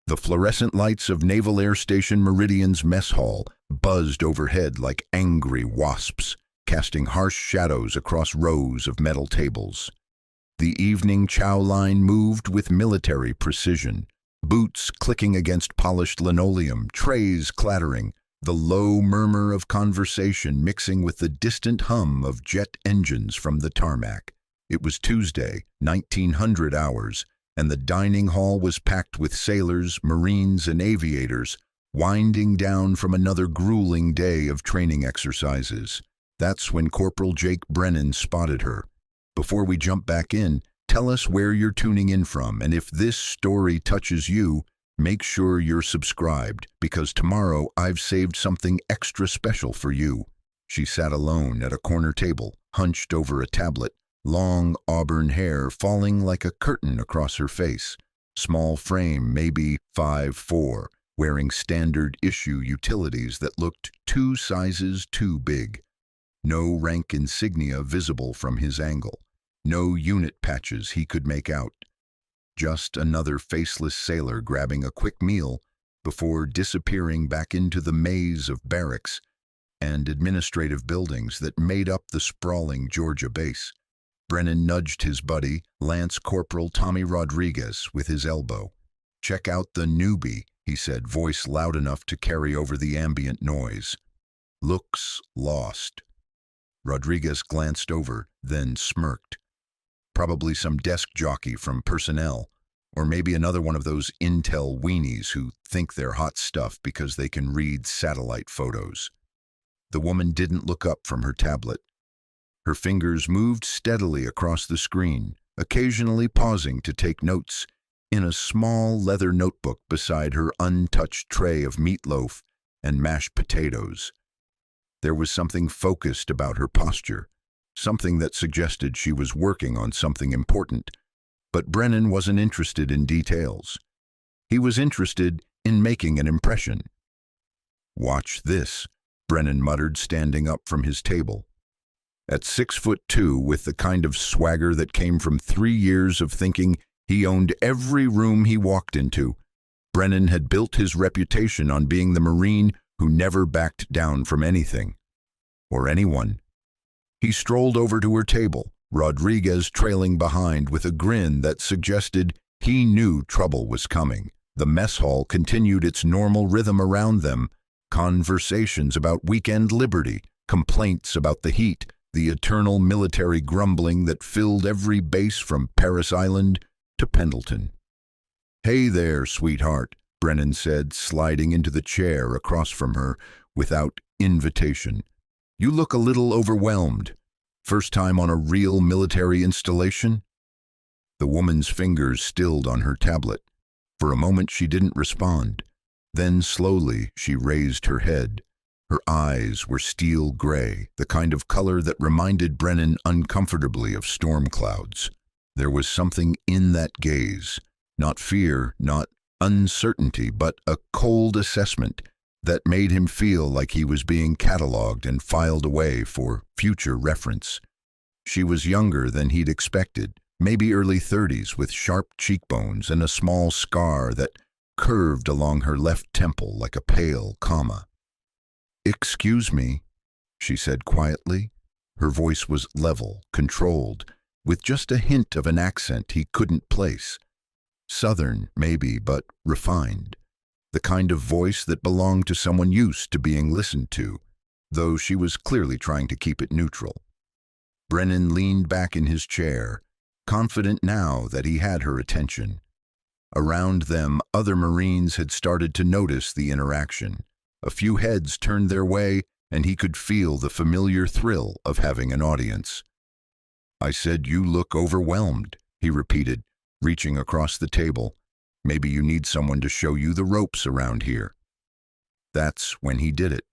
The fluorescent lights of Naval Air Station Meridian's mess hall buzzed overhead like angry wasps, casting harsh shadows across rows of metal tables. The evening chow line moved with military precision, boots clicking against polished linoleum, trays clattering, the low murmur of conversation mixing with the distant hum of jet engines from the tarmac. It was Tuesday, 1900 hours, and the dining hall was packed with sailors, marines, and aviators, winding down from another grueling day of training exercises. That's when Corporal Jake Brennan spotted her. Before we jump back in, tell us where you're tuning in from, and if this story touches you, make sure you're subscribed, because tomorrow I've saved something extra special for you. She sat alone at a corner table, hunched over a tablet, long auburn hair falling like a curtain across her face. Small frame, maybe 5'4", wearing standard issue utilities that looked 2 sizes too big. No rank insignia visible from his angle. No unit patches he could make out. Just another faceless sailor grabbing a quick meal before disappearing back into the maze of barracks and administrative buildings that made up the sprawling Georgia base. Brennan nudged his buddy, Lance Corporal Tommy Rodriguez, with his elbow. "Check out the newbie," he said, voice loud enough to carry over the ambient noise. "Looks lost." Rodriguez glanced over, then smirked. Probably some desk jockey from personnel, or maybe another one of those intel weenies who think they're hot stuff because they can read satellite photos. The woman didn't look up from her tablet. Her fingers moved steadily across the screen, occasionally pausing to take notes in a small leather notebook beside her untouched tray of meatloaf and mashed potatoes. There was something focused about her posture, something that suggested she was working on something important. But Brennan wasn't interested in details. He was interested in making an impression. "Watch this," Brennan muttered, standing up from his table. At 6'2", with the kind of swagger that came from 3 years of thinking he owned every room he walked into, Brennan had built his reputation on being the Marine who never backed down from anything. Or anyone. He strolled over to her table, Rodriguez trailing behind with a grin that suggested he knew trouble was coming. The mess hall continued its normal rhythm around them, conversations about weekend liberty, complaints about the heat, the eternal military grumbling that filled every base from Paris Island to Pendleton. "Hey there, sweetheart," Brennan said, sliding into the chair across from her without invitation. "You look a little overwhelmed. First time on a real military installation?" The woman's fingers stilled on her tablet. For a moment she didn't respond. Then slowly she raised her head. Her eyes were steel gray, the kind of color that reminded Brennan uncomfortably of storm clouds. There was something in that gaze, not fear, not uncertainty, but a cold assessment that made him feel like he was being cataloged and filed away for future reference. She was younger than he'd expected, maybe early 30s, with sharp cheekbones and a small scar that curved along her left temple like a pale comma. "Excuse me," she said quietly. Her voice was level, controlled, with just a hint of an accent he couldn't place. Southern, maybe, but refined. The kind of voice that belonged to someone used to being listened to, though she was clearly trying to keep it neutral. Brennan leaned back in his chair, confident now that he had her attention. Around them, other Marines had started to notice the interaction. A few heads turned their way, and he could feel the familiar thrill of having an audience. "I said you look overwhelmed," he repeated, reaching across the table. "Maybe you need someone to show you the ropes around here." That's when he did it.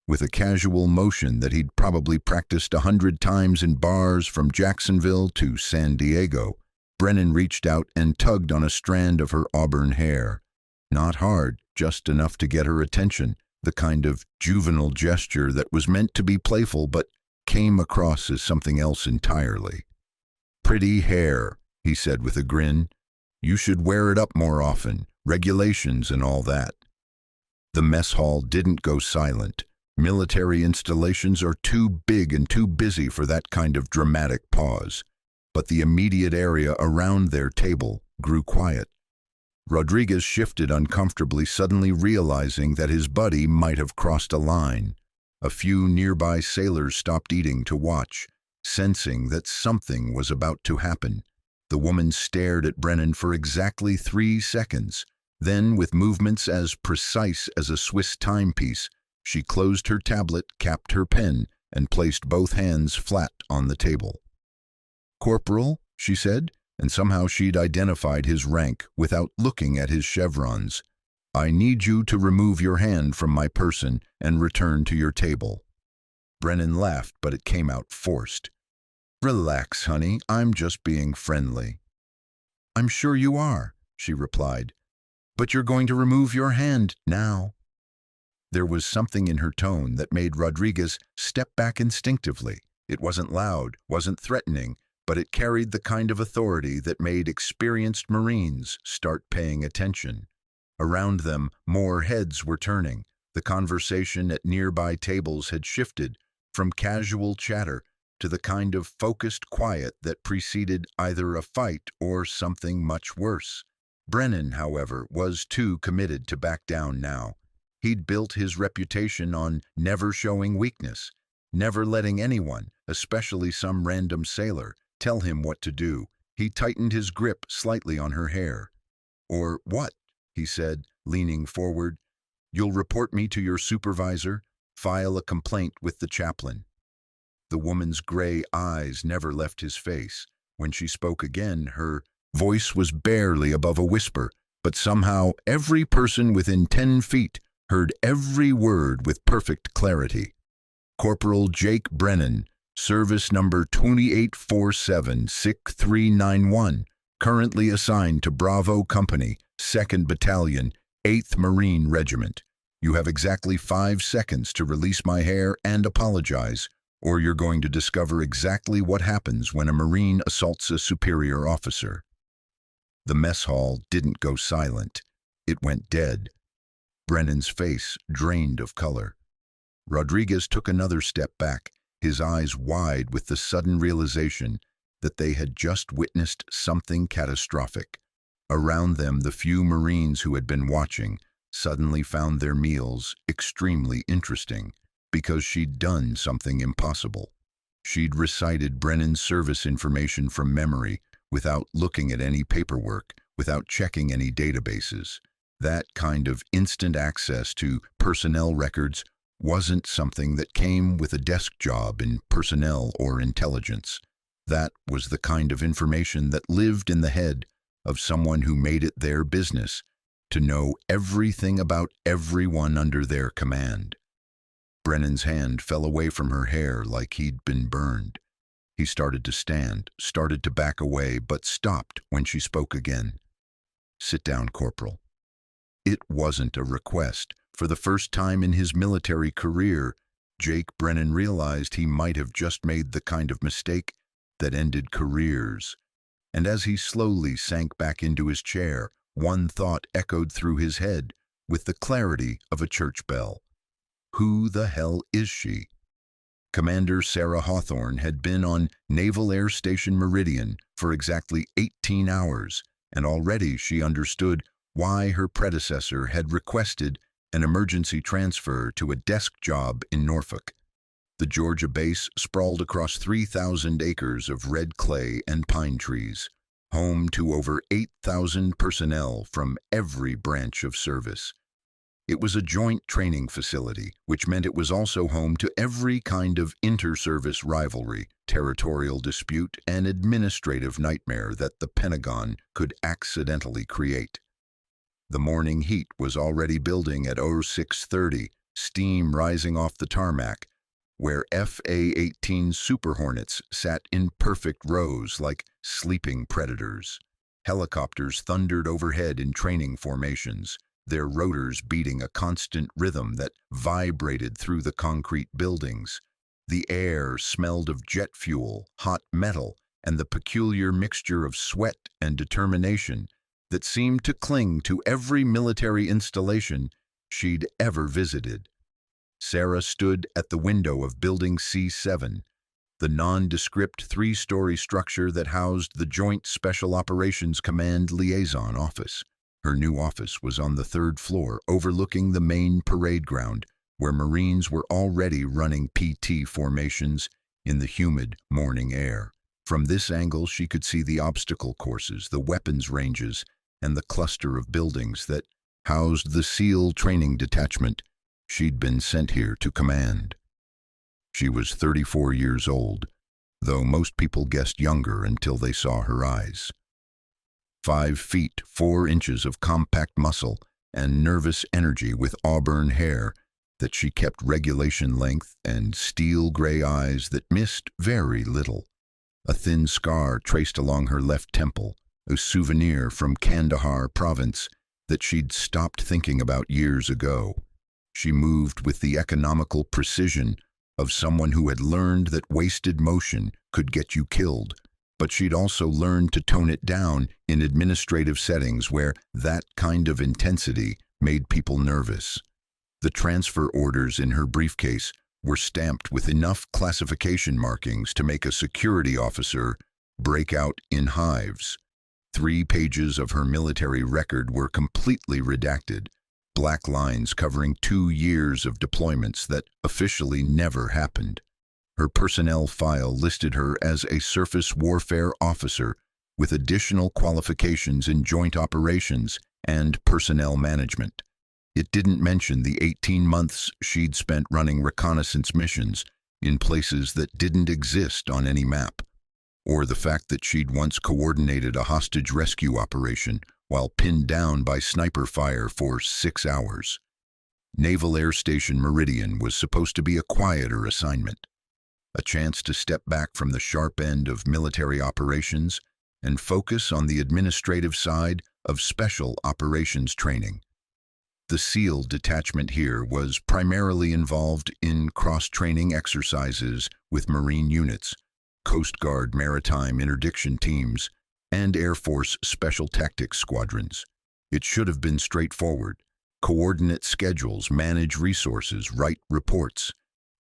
With a casual motion that he'd probably practiced 100 times in bars from Jacksonville to San Diego, Brennan reached out and tugged on a strand of her auburn hair. Not hard, just enough to get her attention, the kind of juvenile gesture that was meant to be playful but came across as something else entirely. "Pretty hair," he said with a grin. "You should wear it up more often, regulations and all that. The mess hall didn't go silent. Military installations are too big and too busy for that kind of dramatic pause. But the immediate area around their table grew quiet. Rodriguez shifted uncomfortably, suddenly realizing that his buddy might have crossed a line. A few nearby sailors stopped eating to watch, sensing that something was about to happen. The woman stared at Brennan for exactly 3 seconds. Then, with movements as precise as a Swiss timepiece, she closed her tablet, capped her pen, and placed both hands flat on the table. "Corporal," she said, and somehow she'd identified his rank without looking at his chevrons. "I need you to remove your hand from my person and return to your table." Brennan laughed, but it came out forced. "Relax, honey, I'm just being friendly." "I'm sure you are," she replied. "But you're going to remove your hand now." There was something in her tone that made Rodriguez step back instinctively. It wasn't loud, wasn't threatening, but it carried the kind of authority that made experienced Marines start paying attention. Around them, more heads were turning. The conversation at nearby tables had shifted from casual chatter to the kind of focused quiet that preceded either a fight or something much worse. Brennan, however, was too committed to back down now. He'd built his reputation on never showing weakness, never letting anyone, especially some random sailor, tell him what to do. He tightened his grip slightly on her hair. "Or what?" he said, leaning forward. "You'll report me to your supervisor, file a complaint with the chaplain." The woman's gray eyes never left his face. When she spoke again, her voice was barely above a whisper, but somehow every person within 10 feet heard every word with perfect clarity. "Corporal Jake Brennan, service number 2847-6391, currently assigned to Bravo Company, 2nd Battalion, 8th Marine Regiment. You have exactly 5 seconds to release my hair and apologize, or you're going to discover exactly what happens when a Marine assaults a superior officer." The mess hall didn't go silent. It went dead. Brennan's face drained of color. Rodriguez took another step back, his eyes wide with the sudden realization that they had just witnessed something catastrophic. Around them, the few Marines who had been watching suddenly found their meals extremely interesting because she'd done something impossible. She'd recited Brennan's service information from memory without looking at any paperwork, without checking any databases. That kind of instant access to personnel records wasn't something that came with a desk job in personnel or intelligence. That was the kind of information that lived in the head of someone who made it their business to know everything about everyone under their command. Brennan's hand fell away from her hair like he'd been burned. He started to stand, started to back away, but stopped when she spoke again. "Sit down, Corporal." It wasn't a request. For the first time in his military career, Jake Brennan realized he might have just made the kind of mistake that ended careers. And as he slowly sank back into his chair, one thought echoed through his head with the clarity of a church bell. Who the hell is she? Commander Sarah Hawthorne had been on Naval Air Station Meridian for exactly 18 hours, and already she understood why her predecessor had requested an emergency transfer to a desk job in Norfolk. The Georgia base sprawled across 3,000 acres of red clay and pine trees, home to over 8,000 personnel from every branch of service. It was a joint training facility, which meant it was also home to every kind of inter-service rivalry, territorial dispute, and administrative nightmare that the Pentagon could accidentally create. The morning heat was already building at 0630, steam rising off the tarmac, where FA-18 Super Hornets sat in perfect rows like sleeping predators. Helicopters thundered overhead in training formations, their rotors beating a constant rhythm that vibrated through the concrete buildings. The air smelled of jet fuel, hot metal, and the peculiar mixture of sweat and determination that seemed to cling to every military installation she'd ever visited. Sarah stood at the window of Building C7, the nondescript three-story structure that housed the Joint Special Operations Command Liaison Office. Her new office was on the third floor, overlooking the main parade ground, where Marines were already running PT formations in the humid morning air. From this angle, she could see the obstacle courses, the weapons ranges, and the cluster of buildings that housed the SEAL training detachment she'd been sent here to command. She was 34 years old, though most people guessed younger until they saw her eyes. 5 feet 4 inches of compact muscle and nervous energy with auburn hair that she kept regulation length and steel gray eyes that missed very little. A thin scar traced along her left temple, a souvenir from Kandahar province that she'd stopped thinking about years ago. She moved with the economical precision of someone who had learned that wasted motion could get you killed, but she'd also learned to tone it down in administrative settings where that kind of intensity made people nervous. The transfer orders in her briefcase were stamped with enough classification markings to make a security officer break out in hives. 3 pages of her military record were completely redacted, black lines covering 2 years of deployments that officially never happened. Her personnel file listed her as a surface warfare officer with additional qualifications in joint operations and personnel management. It didn't mention the 18 months she'd spent running reconnaissance missions in places that didn't exist on any map, or the fact that she'd once coordinated a hostage rescue operation while pinned down by sniper fire for 6 hours. Naval Air Station Meridian was supposed to be a quieter assignment, a chance to step back from the sharp end of military operations and focus on the administrative side of special operations training. The SEAL detachment here was primarily involved in cross-training exercises with Marine units, Coast Guard maritime interdiction teams, and Air Force Special Tactics squadrons. It should have been straightforward: coordinate schedules, manage resources, write reports,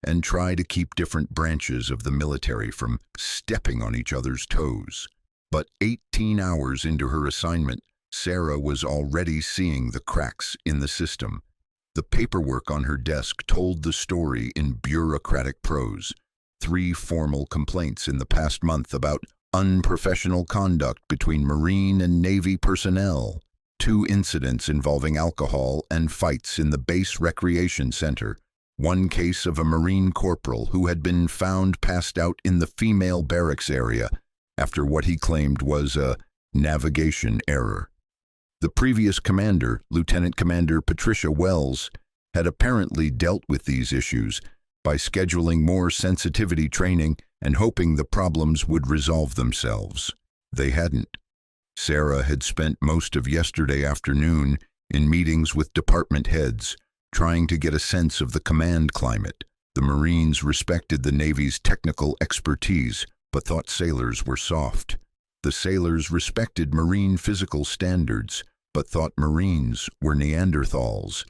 and try to keep different branches of the military from stepping on each other's toes. But 18 hours into her assignment, Sarah was already seeing the cracks in the system. The paperwork on her desk told the story in bureaucratic prose. 3 formal complaints in the past month about unprofessional conduct between Marine and Navy personnel. 2 incidents involving alcohol and fights in the base recreation center. 1 case of a Marine corporal who had been found passed out in the female barracks area after what he claimed was a navigation error. The previous commander, Lieutenant Commander Patricia Wells, had apparently dealt with these issues by scheduling more sensitivity training and hoping the problems would resolve themselves. They hadn't. Sarah had spent most of yesterday afternoon in meetings with department heads, trying to get a sense of the command climate. The Marines respected the Navy's technical expertise, but thought sailors were soft. The sailors respected Marine physical standards, but thought Marines were Neanderthals.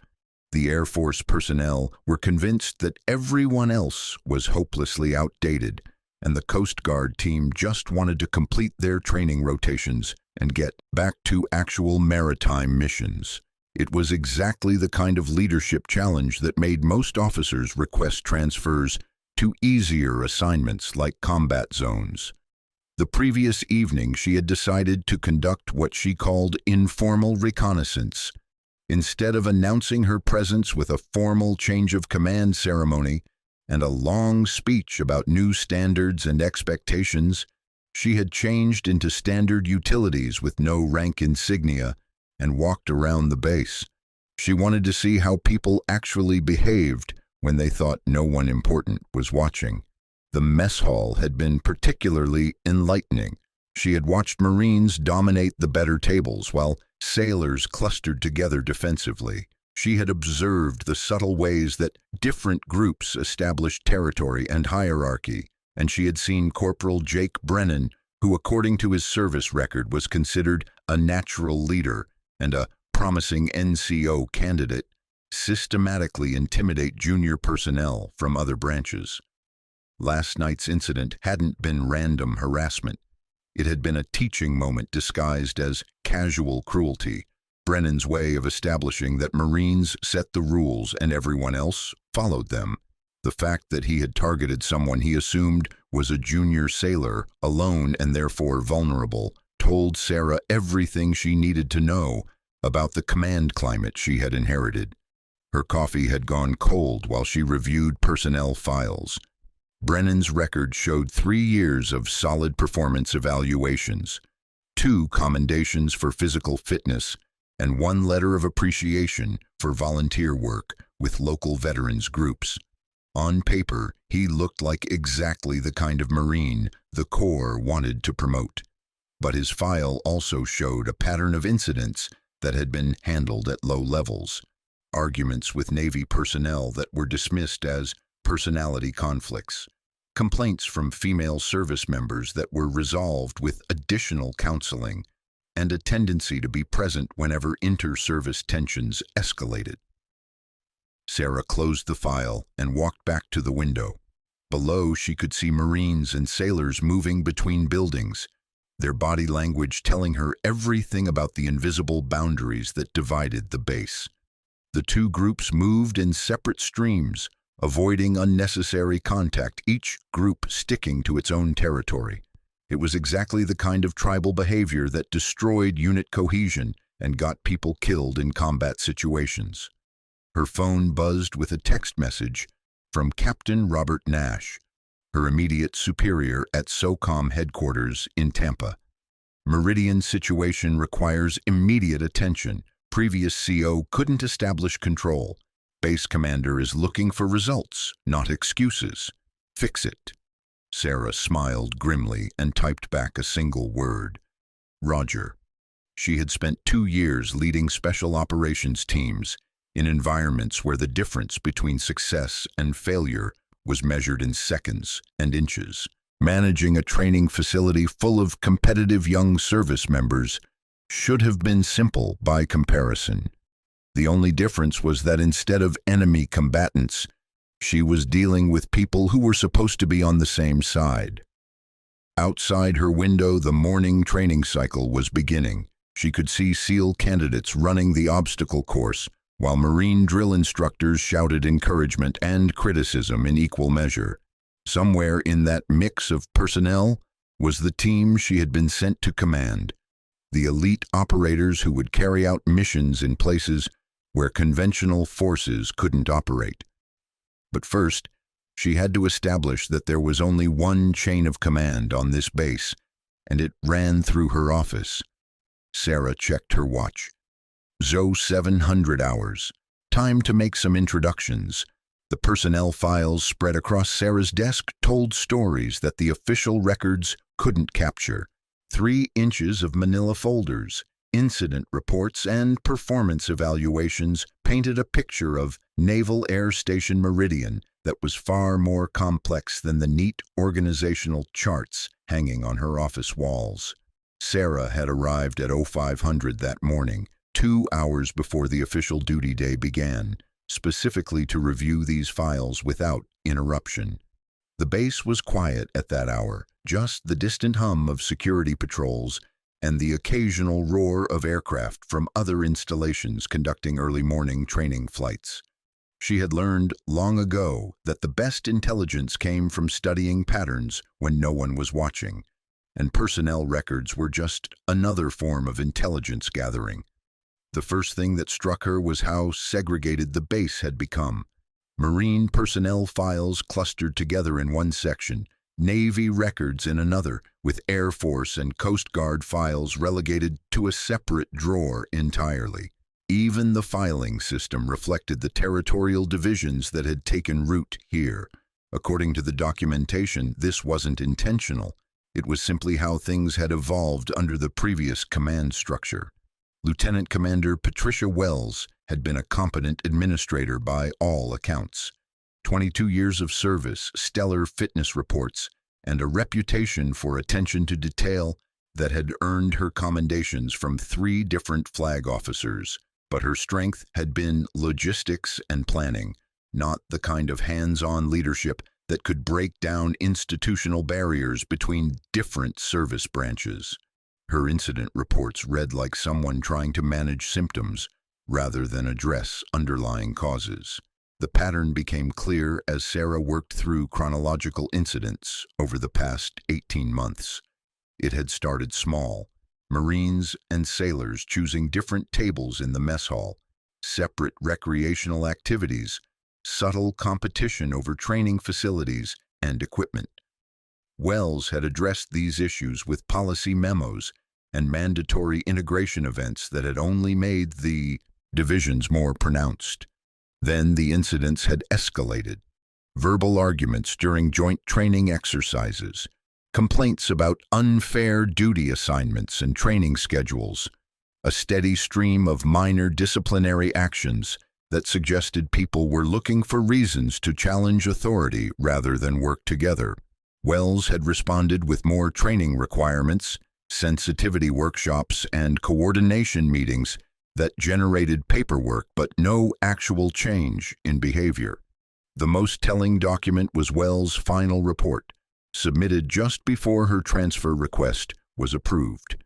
The Air Force personnel were convinced that everyone else was hopelessly outdated, and the Coast Guard team just wanted to complete their training rotations and get back to actual maritime missions. It was exactly the kind of leadership challenge that made most officers request transfers to easier assignments like combat zones. The previous evening, she had decided to conduct what she called informal reconnaissance. Instead of announcing her presence with a formal change of command ceremony and a long speech about new standards and expectations, she had changed into standard utilities with no rank insignia and walked around the base. She wanted to see how people actually behaved when they thought no one important was watching. The mess hall had been particularly enlightening. She had watched Marines dominate the better tables while sailors clustered together defensively. She had observed the subtle ways that different groups established territory and hierarchy, and she had seen Corporal Jake Brennan who according to his service record was considered a natural leader and a promising NCO candidate, systematically intimidate junior personnel from other branches. Last night's incident hadn't been random harassment. It had been a teaching moment disguised as casual cruelty, Brennan's way of establishing that Marines set the rules and everyone else followed them. The fact that he had targeted someone he assumed was a junior sailor, alone and therefore vulnerable, told Sarah everything she needed to know about the command climate she had inherited. Her coffee had gone cold while she reviewed personnel files. Brennan's record showed 3 years of solid performance evaluations, 2 commendations for physical fitness, and 1 letter of appreciation for volunteer work with local veterans groups. On paper, he looked like exactly the kind of Marine the Corps wanted to promote. But his file also showed a pattern of incidents that had been handled at low levels, arguments with Navy personnel that were dismissed as personality conflicts, complaints from female service members that were resolved with additional counseling, and a tendency to be present whenever inter-service tensions escalated. Sarah closed the file and walked back to the window. Below, she could see Marines and sailors moving between buildings, their body language telling her everything about the invisible boundaries that divided the base. The 2 groups moved in separate streams, avoiding unnecessary contact, each group sticking to its own territory. It was exactly the kind of tribal behavior that destroyed unit cohesion and got people killed in combat situations. Her phone buzzed with a text message from Captain Robert Nash, her immediate superior at SOCOM headquarters in Tampa. Meridian situation requires immediate attention. Previous CO couldn't establish control. Base commander is looking for results, not excuses. Fix it. Sarah smiled grimly and typed back a single word. Roger. She had spent 2 years leading special operations teams in environments where the difference between success and failure was measured in seconds and inches. Managing a training facility full of competitive young service members should have been simple by comparison. The only difference was that instead of enemy combatants, she was dealing with people who were supposed to be on the same side. Outside her window, the morning training cycle was beginning. She could see SEAL candidates running the obstacle course, while Marine drill instructors shouted encouragement and criticism in equal measure. Somewhere in that mix of personnel was the team she had been sent to command, the elite operators who would carry out missions in places where conventional forces couldn't operate. But first, she had to establish that there was only one chain of command on this base, and it ran through her office. Sarah checked her watch. 700 hours. Time to make some introductions. The personnel files spread across Sarah's desk told stories that the official records couldn't capture. 3 inches of manila folders, incident reports, and performance evaluations painted a picture of Naval Air Station Meridian that was far more complex than the neat organizational charts hanging on her office walls. Sarah had arrived at 0500 that morning, 2 hours before the official duty day began, specifically to review these files without interruption. The base was quiet at that hour, just the distant hum of security patrols and the occasional roar of aircraft from other installations conducting early morning training flights. She had learned long ago that the best intelligence came from studying patterns when no one was watching, and personnel records were just another form of intelligence gathering. The first thing that struck her was how segregated the base had become. Marine personnel files clustered together in one section, Navy records in another, with Air Force and Coast Guard files relegated to a separate drawer entirely. Even the filing system reflected the territorial divisions that had taken root here. According to the documentation, this wasn't intentional. It was simply how things had evolved under the previous command structure. Lieutenant Commander Patricia Wells had been a competent administrator by all accounts. 22 years of service, stellar fitness reports, and a reputation for attention to detail that had earned her commendations from 3 different flag officers. But her strength had been logistics and planning, not the kind of hands-on leadership that could break down institutional barriers between different service branches. Her incident reports read like someone trying to manage symptoms rather than address underlying causes. The pattern became clear as Sarah worked through chronological incidents over the past 18 months. It had started small, Marines and sailors choosing different tables in the mess hall, separate recreational activities, subtle competition over training facilities and equipment. Wells had addressed these issues with policy memos and mandatory integration events that had only made the divisions more pronounced. Then the incidents had escalated. Verbal arguments during joint training exercises, complaints about unfair duty assignments and training schedules, a steady stream of minor disciplinary actions that suggested people were looking for reasons to challenge authority rather than work together. Wells had responded with more training requirements, sensitivity workshops, and coordination meetings that generated paperwork but no actual change in behavior. The most telling document was Wells' final report, submitted just before her transfer request was approved.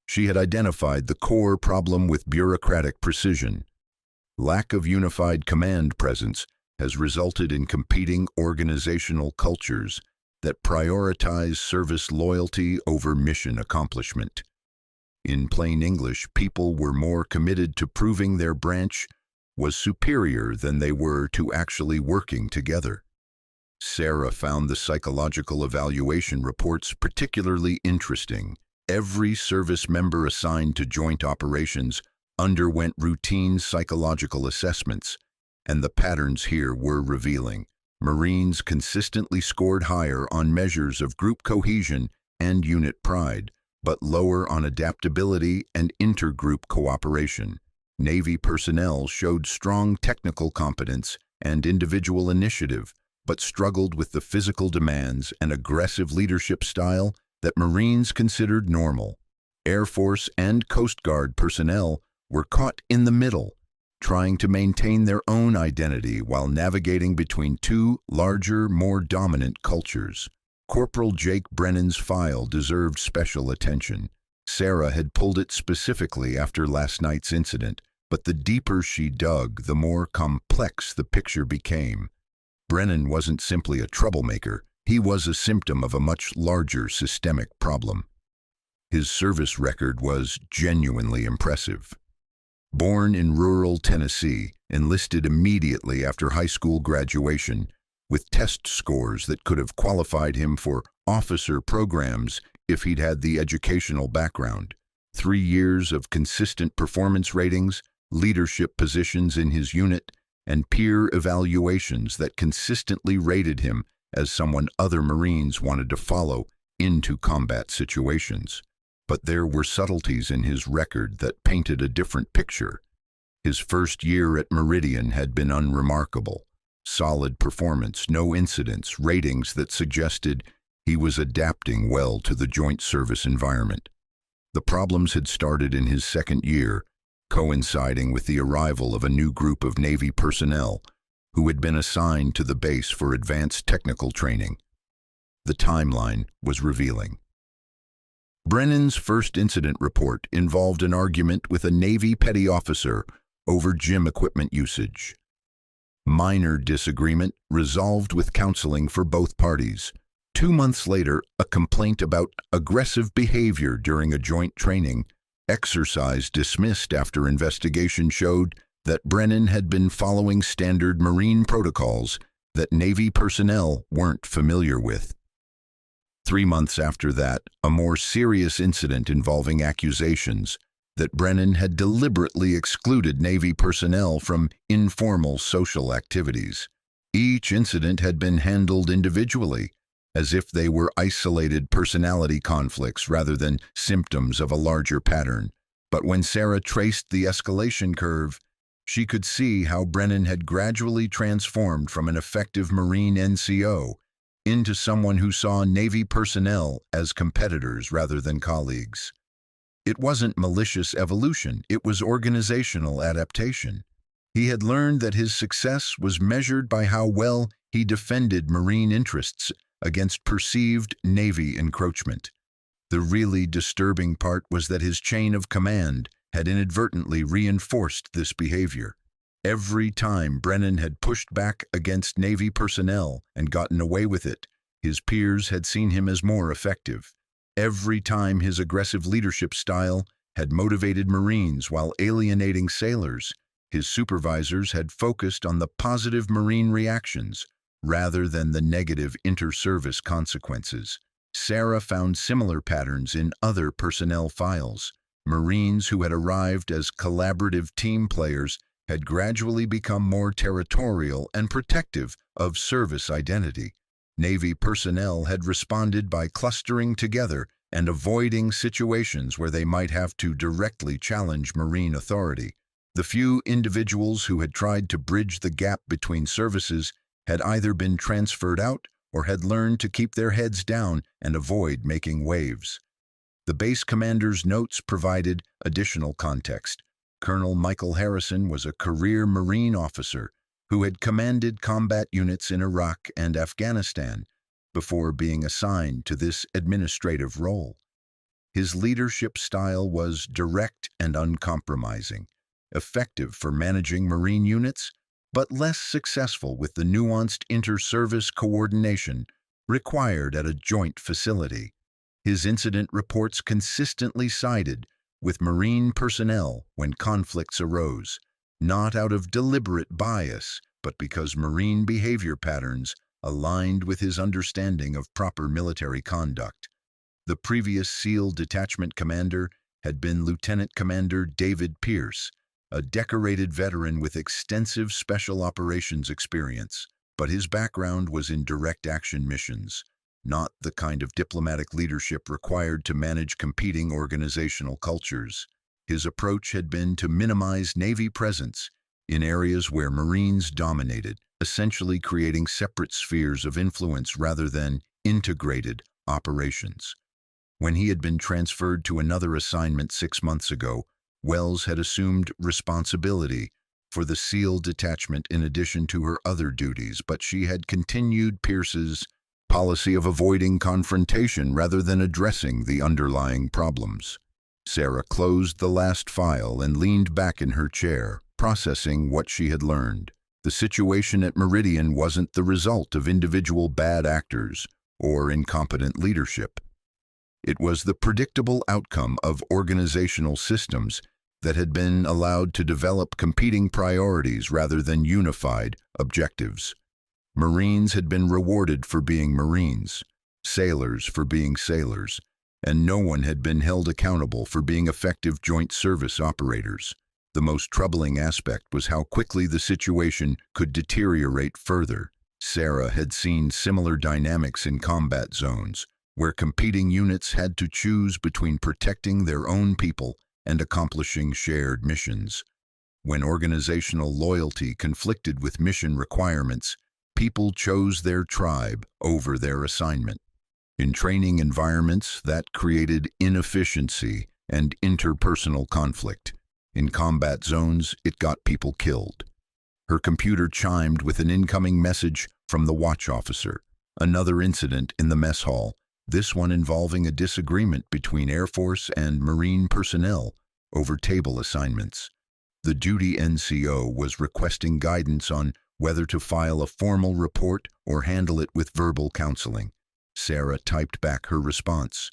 She had identified the core problem with bureaucratic precision. Lack of unified command presence has resulted in competing organizational cultures that prioritize service loyalty over mission accomplishment. In plain English, people were more committed to proving their branch was superior than they were to actually working together. Sarah found the psychological evaluation reports particularly interesting. Every service member assigned to joint operations underwent routine psychological assessments, and the patterns here were revealing. Marines consistently scored higher on measures of group cohesion and unit pride, but lower on adaptability and intergroup cooperation. Navy personnel showed strong technical competence and individual initiative, but struggled with the physical demands and aggressive leadership style that Marines considered normal. Air Force and Coast Guard personnel were caught in the middle, trying to maintain their own identity while navigating between 2 larger, more dominant cultures. Corporal Jake Brennan's file deserved special attention. Sarah had pulled it specifically after last night's incident, but the deeper she dug, the more complex the picture became. Brennan wasn't simply a troublemaker, he was a symptom of a much larger systemic problem. His service record was genuinely impressive. Born in rural Tennessee, enlisted immediately after high school graduation, with test scores that could have qualified him for officer programs if he'd had the educational background. 3 years of consistent performance ratings, leadership positions in his unit, and peer evaluations that consistently rated him as someone other Marines wanted to follow into combat situations. But there were subtleties in his record that painted a different picture. His first year at Meridian had been unremarkable. Solid performance, no incidents, ratings that suggested he was adapting well to the joint service environment. The problems had started in his second year, coinciding with the arrival of a new group of Navy personnel who had been assigned to the base for advanced technical training. The timeline was revealing. Brennan's first incident report involved an argument with a Navy petty officer over gym equipment usage. Minor disagreement resolved with counseling for both parties. 2 months later, a complaint about aggressive behavior during a joint training exercise dismissed after investigation showed that Brennan had been following standard Marine protocols that Navy personnel weren't familiar with. 3 months after that, a more serious incident involving accusations that Brennan had deliberately excluded Navy personnel from informal social activities. Each incident had been handled individually, as if they were isolated personality conflicts rather than symptoms of a larger pattern. But when Sarah traced the escalation curve, she could see how Brennan had gradually transformed from an effective Marine NCO into someone who saw Navy personnel as competitors rather than colleagues. It wasn't malicious evolution, it was organizational adaptation. He had learned that his success was measured by how well he defended Marine interests against perceived Navy encroachment. The really disturbing part was that his chain of command had inadvertently reinforced this behavior. Every time Brennan had pushed back against Navy personnel and gotten away with it, his peers had seen him as more effective. Every time his aggressive leadership style had motivated Marines while alienating sailors, his supervisors had focused on the positive Marine reactions rather than the negative inter-service consequences. Sarah found similar patterns in other personnel files. Marines who had arrived as collaborative team players had gradually become more territorial and protective of service identity. Navy personnel had responded by clustering together and avoiding situations where they might have to directly challenge Marine authority. The few individuals who had tried to bridge the gap between services had either been transferred out or had learned to keep their heads down and avoid making waves. The base commander's notes provided additional context. Colonel Michael Harrison was a career Marine officer who had commanded combat units in Iraq and Afghanistan before being assigned to this administrative role. His leadership style was direct and uncompromising, effective for managing Marine units, but less successful with the nuanced inter-service coordination required at a joint facility. His incident reports consistently sided with Marine personnel when conflicts arose, not out of deliberate bias, but because Marine behavior patterns aligned with his understanding of proper military conduct. The previous SEAL detachment commander had been Lieutenant Commander David Pierce, a decorated veteran with extensive special operations experience, but his background was in direct action missions, not the kind of diplomatic leadership required to manage competing organizational cultures. His approach had been to minimize Navy presence in areas where Marines dominated, essentially creating separate spheres of influence rather than integrated operations. When he had been transferred to another assignment 6 months ago, Wells had assumed responsibility for the SEAL detachment in addition to her other duties, but she had continued Pierce's policy of avoiding confrontation rather than addressing the underlying problems. Sarah closed the last file and leaned back in her chair, processing what she had learned. The situation at Meridian wasn't the result of individual bad actors or incompetent leadership. It was the predictable outcome of organizational systems that had been allowed to develop competing priorities rather than unified objectives. Marines had been rewarded for being Marines, sailors for being sailors, and no one had been held accountable for being effective joint service operators. The most troubling aspect was how quickly the situation could deteriorate further. Sarah had seen similar dynamics in combat zones, where competing units had to choose between protecting their own people and accomplishing shared missions. When organizational loyalty conflicted with mission requirements, people chose their tribe over their assignment. In training environments, that created inefficiency and interpersonal conflict. In combat zones, it got people killed. Her computer chimed with an incoming message from the watch officer. Another incident in the mess hall, this one involving a disagreement between Air Force and Marine personnel over table assignments. The duty NCO was requesting guidance on whether to file a formal report or handle it with verbal counseling. Sarah typed back her response.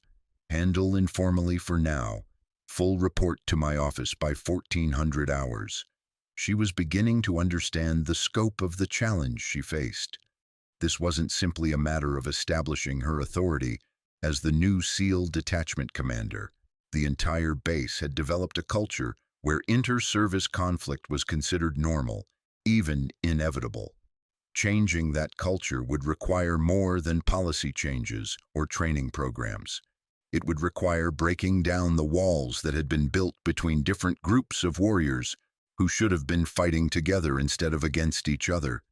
Handle informally for now. Full report to my office by 1400 hours. She was beginning to understand the scope of the challenge she faced. This wasn't simply a matter of establishing her authority as the new SEAL detachment commander. The entire base had developed a culture where inter-service conflict was considered normal, even inevitable. Changing that culture would require more than policy changes or training programs. It would require breaking down the walls that had been built between different groups of warriors who should have been fighting together instead of against each other.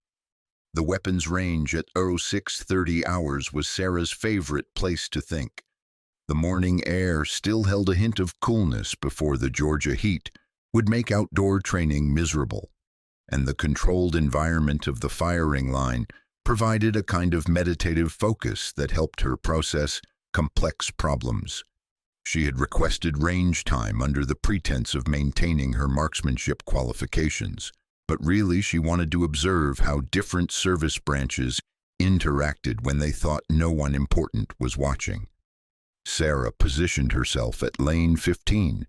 The weapons range at 0630 hours was Sarah's favorite place to think. The morning air still held a hint of coolness before the Georgia heat would make outdoor training miserable, and the controlled environment of the firing line provided a kind of meditative focus that helped her process complex problems. She had requested range time under the pretense of maintaining her marksmanship qualifications, but really she wanted to observe how different service branches interacted when they thought no one important was watching. Sarah positioned herself at lane 15,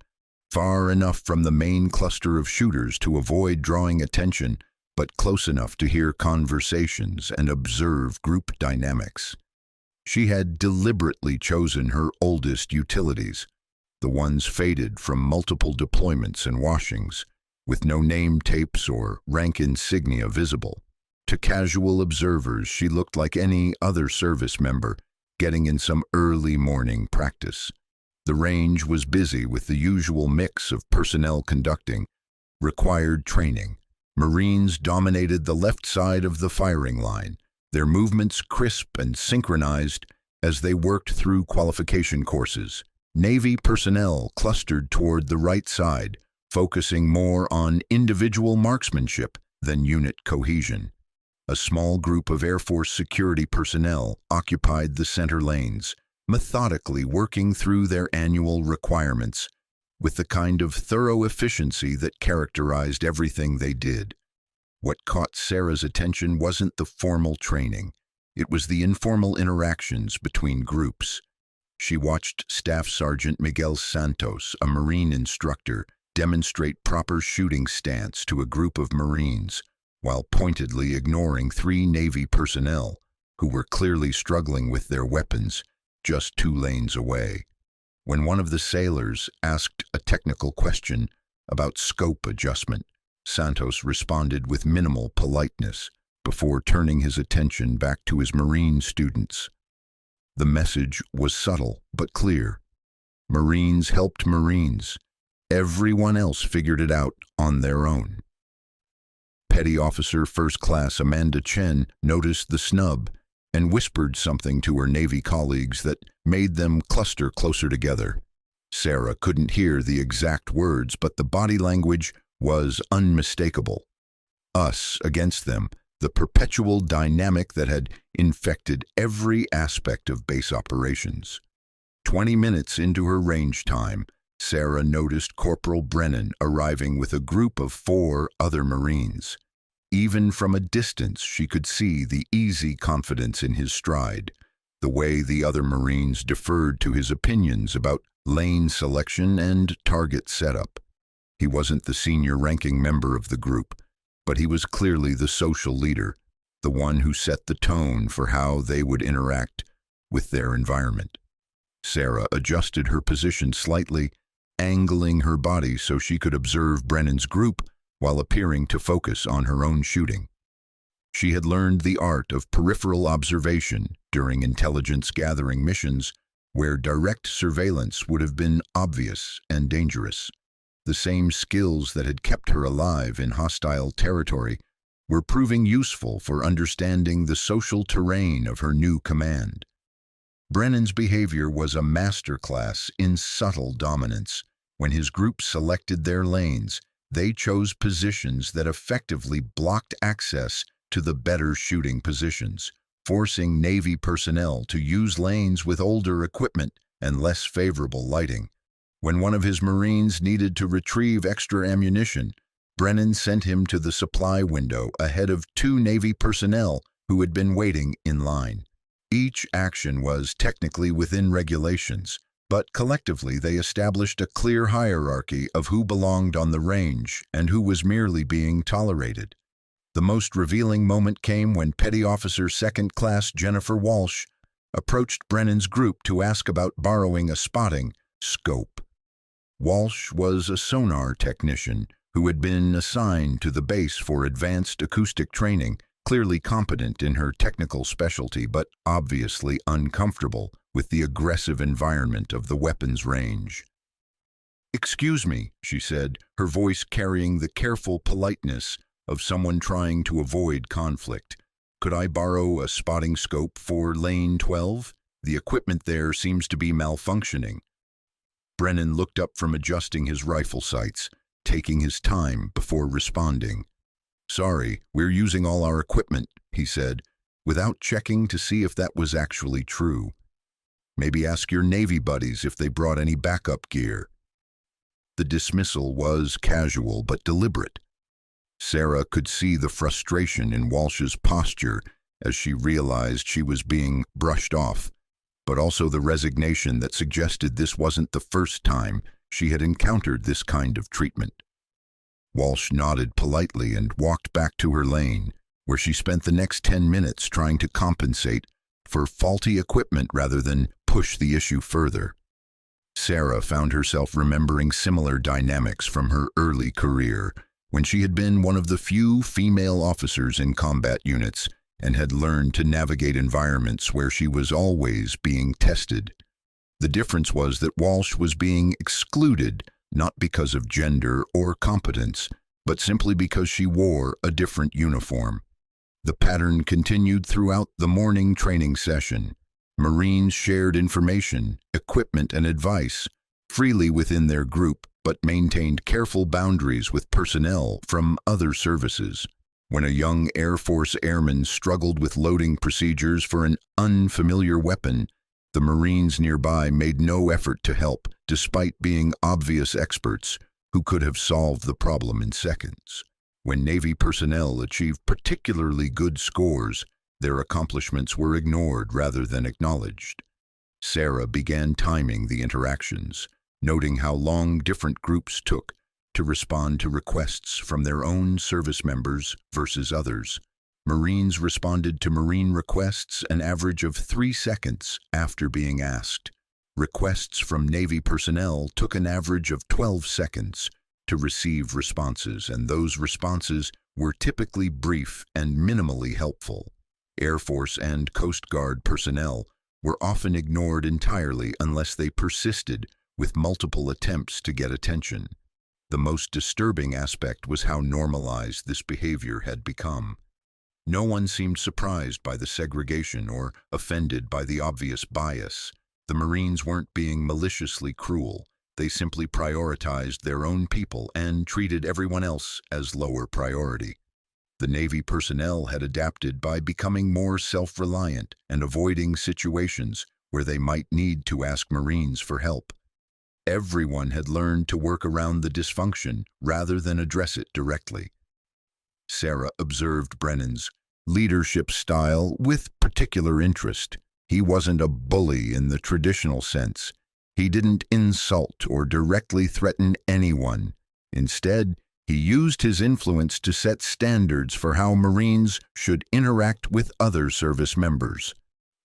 far enough from the main cluster of shooters to avoid drawing attention, but close enough to hear conversations and observe group dynamics. She had deliberately chosen her oldest utilities, the ones faded from multiple deployments and washings, with no name tapes or rank insignia visible. To casual observers, she looked like any other service member, getting in some early morning practice. The range was busy with the usual mix of personnel conducting required training. Marines dominated the left side of the firing line, their movements crisp and synchronized as they worked through qualification courses. Navy personnel clustered toward the right side, focusing more on individual marksmanship than unit cohesion. A small group of Air Force security personnel occupied the center lanes, methodically working through their annual requirements with the kind of thorough efficiency that characterized everything they did. What caught Sarah's attention wasn't the formal training. It was the informal interactions between groups. She watched Staff Sergeant Miguel Santos, a Marine instructor, demonstrate proper shooting stance to a group of Marines, while pointedly ignoring 3 Navy personnel who were clearly struggling with their weapons just 2 lanes away. When one of the sailors asked a technical question about scope adjustment, Santos responded with minimal politeness before turning his attention back to his Marine students. The message was subtle but clear. Marines helped Marines. Everyone else figured it out on their own. Petty Officer First Class Amanda Chen noticed the snub and whispered something to her Navy colleagues that made them cluster closer together. Sarah couldn't hear the exact words, but the body language was unmistakable. Us against them, the perpetual dynamic that had infected every aspect of base operations. 20 minutes into her range time, Sarah noticed Corporal Brennan arriving with a group of 4 other Marines. Even from a distance, she could see the easy confidence in his stride, the way the other Marines deferred to his opinions about lane selection and target setup. He wasn't the senior-ranking member of the group, but he was clearly the social leader, the one who set the tone for how they would interact with their environment. Sarah adjusted her position slightly, angling her body so she could observe Brennan's group while appearing to focus on her own shooting. She had learned the art of peripheral observation during intelligence-gathering missions where direct surveillance would have been obvious and dangerous. The same skills that had kept her alive in hostile territory were proving useful for understanding the social terrain of her new command. Brennan's behavior was a masterclass in subtle dominance. When his group selected their lanes, they chose positions that effectively blocked access to the better shooting positions, forcing Navy personnel to use lanes with older equipment and less favorable lighting. When one of his Marines needed to retrieve extra ammunition, Brennan sent him to the supply window ahead of 2 Navy personnel who had been waiting in line. Each action was technically within regulations, but collectively they established a clear hierarchy of who belonged on the range and who was merely being tolerated. The most revealing moment came when Petty Officer Second Class Jennifer Walsh approached Brennan's group to ask about borrowing a spotting scope. Walsh was a sonar technician who had been assigned to the base for advanced acoustic training, clearly competent in her technical specialty but obviously uncomfortable with the aggressive environment of the weapons range. "Excuse me," she said, her voice carrying the careful politeness of someone trying to avoid conflict. "Could I borrow a spotting scope for lane 12? The equipment there seems to be malfunctioning." Brennan looked up from adjusting his rifle sights, taking his time before responding. "Sorry, we're using all our equipment," he said, without checking to see if that was actually true. "Maybe ask your Navy buddies if they brought any backup gear." The dismissal was casual but deliberate. Sarah could see the frustration in Walsh's posture as she realized she was being brushed off, but also the resignation that suggested this wasn't the first time she had encountered this kind of treatment. Walsh nodded politely and walked back to her lane, where she spent the next 10 minutes trying to compensate for faulty equipment rather than push the issue further. Sarah found herself remembering similar dynamics from her early career, when she had been one of the few female officers in combat units and had learned to navigate environments where she was always being tested. The difference was that Walsh was being excluded not because of gender or competence, but simply because she wore a different uniform. The pattern continued throughout the morning training session. Marines shared information, equipment, and advice freely within their group, but maintained careful boundaries with personnel from other services. When a young Air Force airman struggled with loading procedures for an unfamiliar weapon, the Marines nearby made no effort to help, despite being obvious experts who could have solved the problem in seconds. When Navy personnel achieved particularly good scores, their accomplishments were ignored rather than acknowledged. Sarah began timing the interactions, noting how long different groups took to respond to requests from their own service members versus others. Marines responded to Marine requests an average of 3 seconds after being asked. Requests from Navy personnel took an average of 12 seconds to receive responses, and those responses were typically brief and minimally helpful. Air Force and Coast Guard personnel were often ignored entirely unless they persisted with multiple attempts to get attention. The most disturbing aspect was how normalized this behavior had become. No one seemed surprised by the segregation or offended by the obvious bias. The Marines weren't being maliciously cruel. They simply prioritized their own people and treated everyone else as lower priority. The Navy personnel had adapted by becoming more self-reliant and avoiding situations where they might need to ask Marines for help. Everyone had learned to work around the dysfunction rather than address it directly. Sarah observed Brennan's leadership style with particular interest. He wasn't a bully in the traditional sense. He didn't insult or directly threaten anyone. Instead, he used his influence to set standards for how Marines should interact with other service members.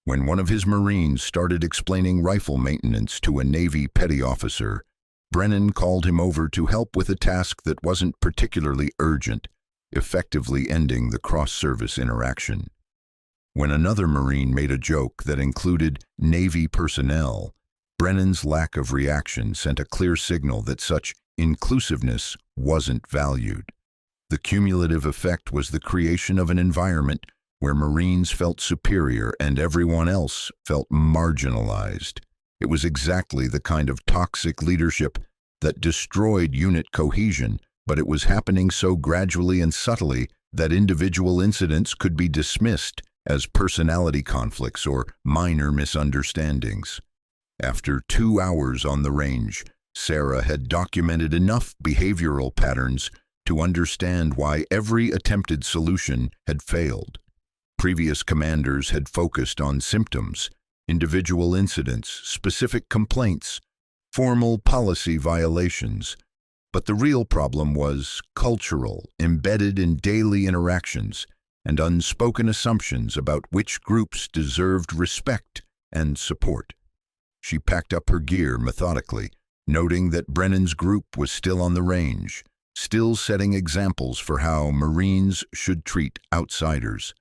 When one of his Marines started explaining rifle maintenance to a Navy petty officer, Brennan called him over to help with a task that wasn't particularly urgent, effectively ending the cross-service interaction. When another Marine made a joke that included Navy personnel, Brennan's lack of reaction sent a clear signal that such inclusiveness wasn't valued. The cumulative effect was the creation of an environment where Marines felt superior and everyone else felt marginalized. It was exactly the kind of toxic leadership that destroyed unit cohesion, but it was happening so gradually and subtly that individual incidents could be dismissed as personality conflicts or minor misunderstandings. After 2 hours on the range, Sarah had documented enough behavioral patterns to understand why every attempted solution had failed. Previous commanders had focused on symptoms, individual incidents, specific complaints, formal policy violations, but the real problem was cultural, embedded in daily interactions, and unspoken assumptions about which groups deserved respect and support. She packed up her gear methodically, noting that Brennan's group was still on the range, still setting examples for how Marines should treat outsiders.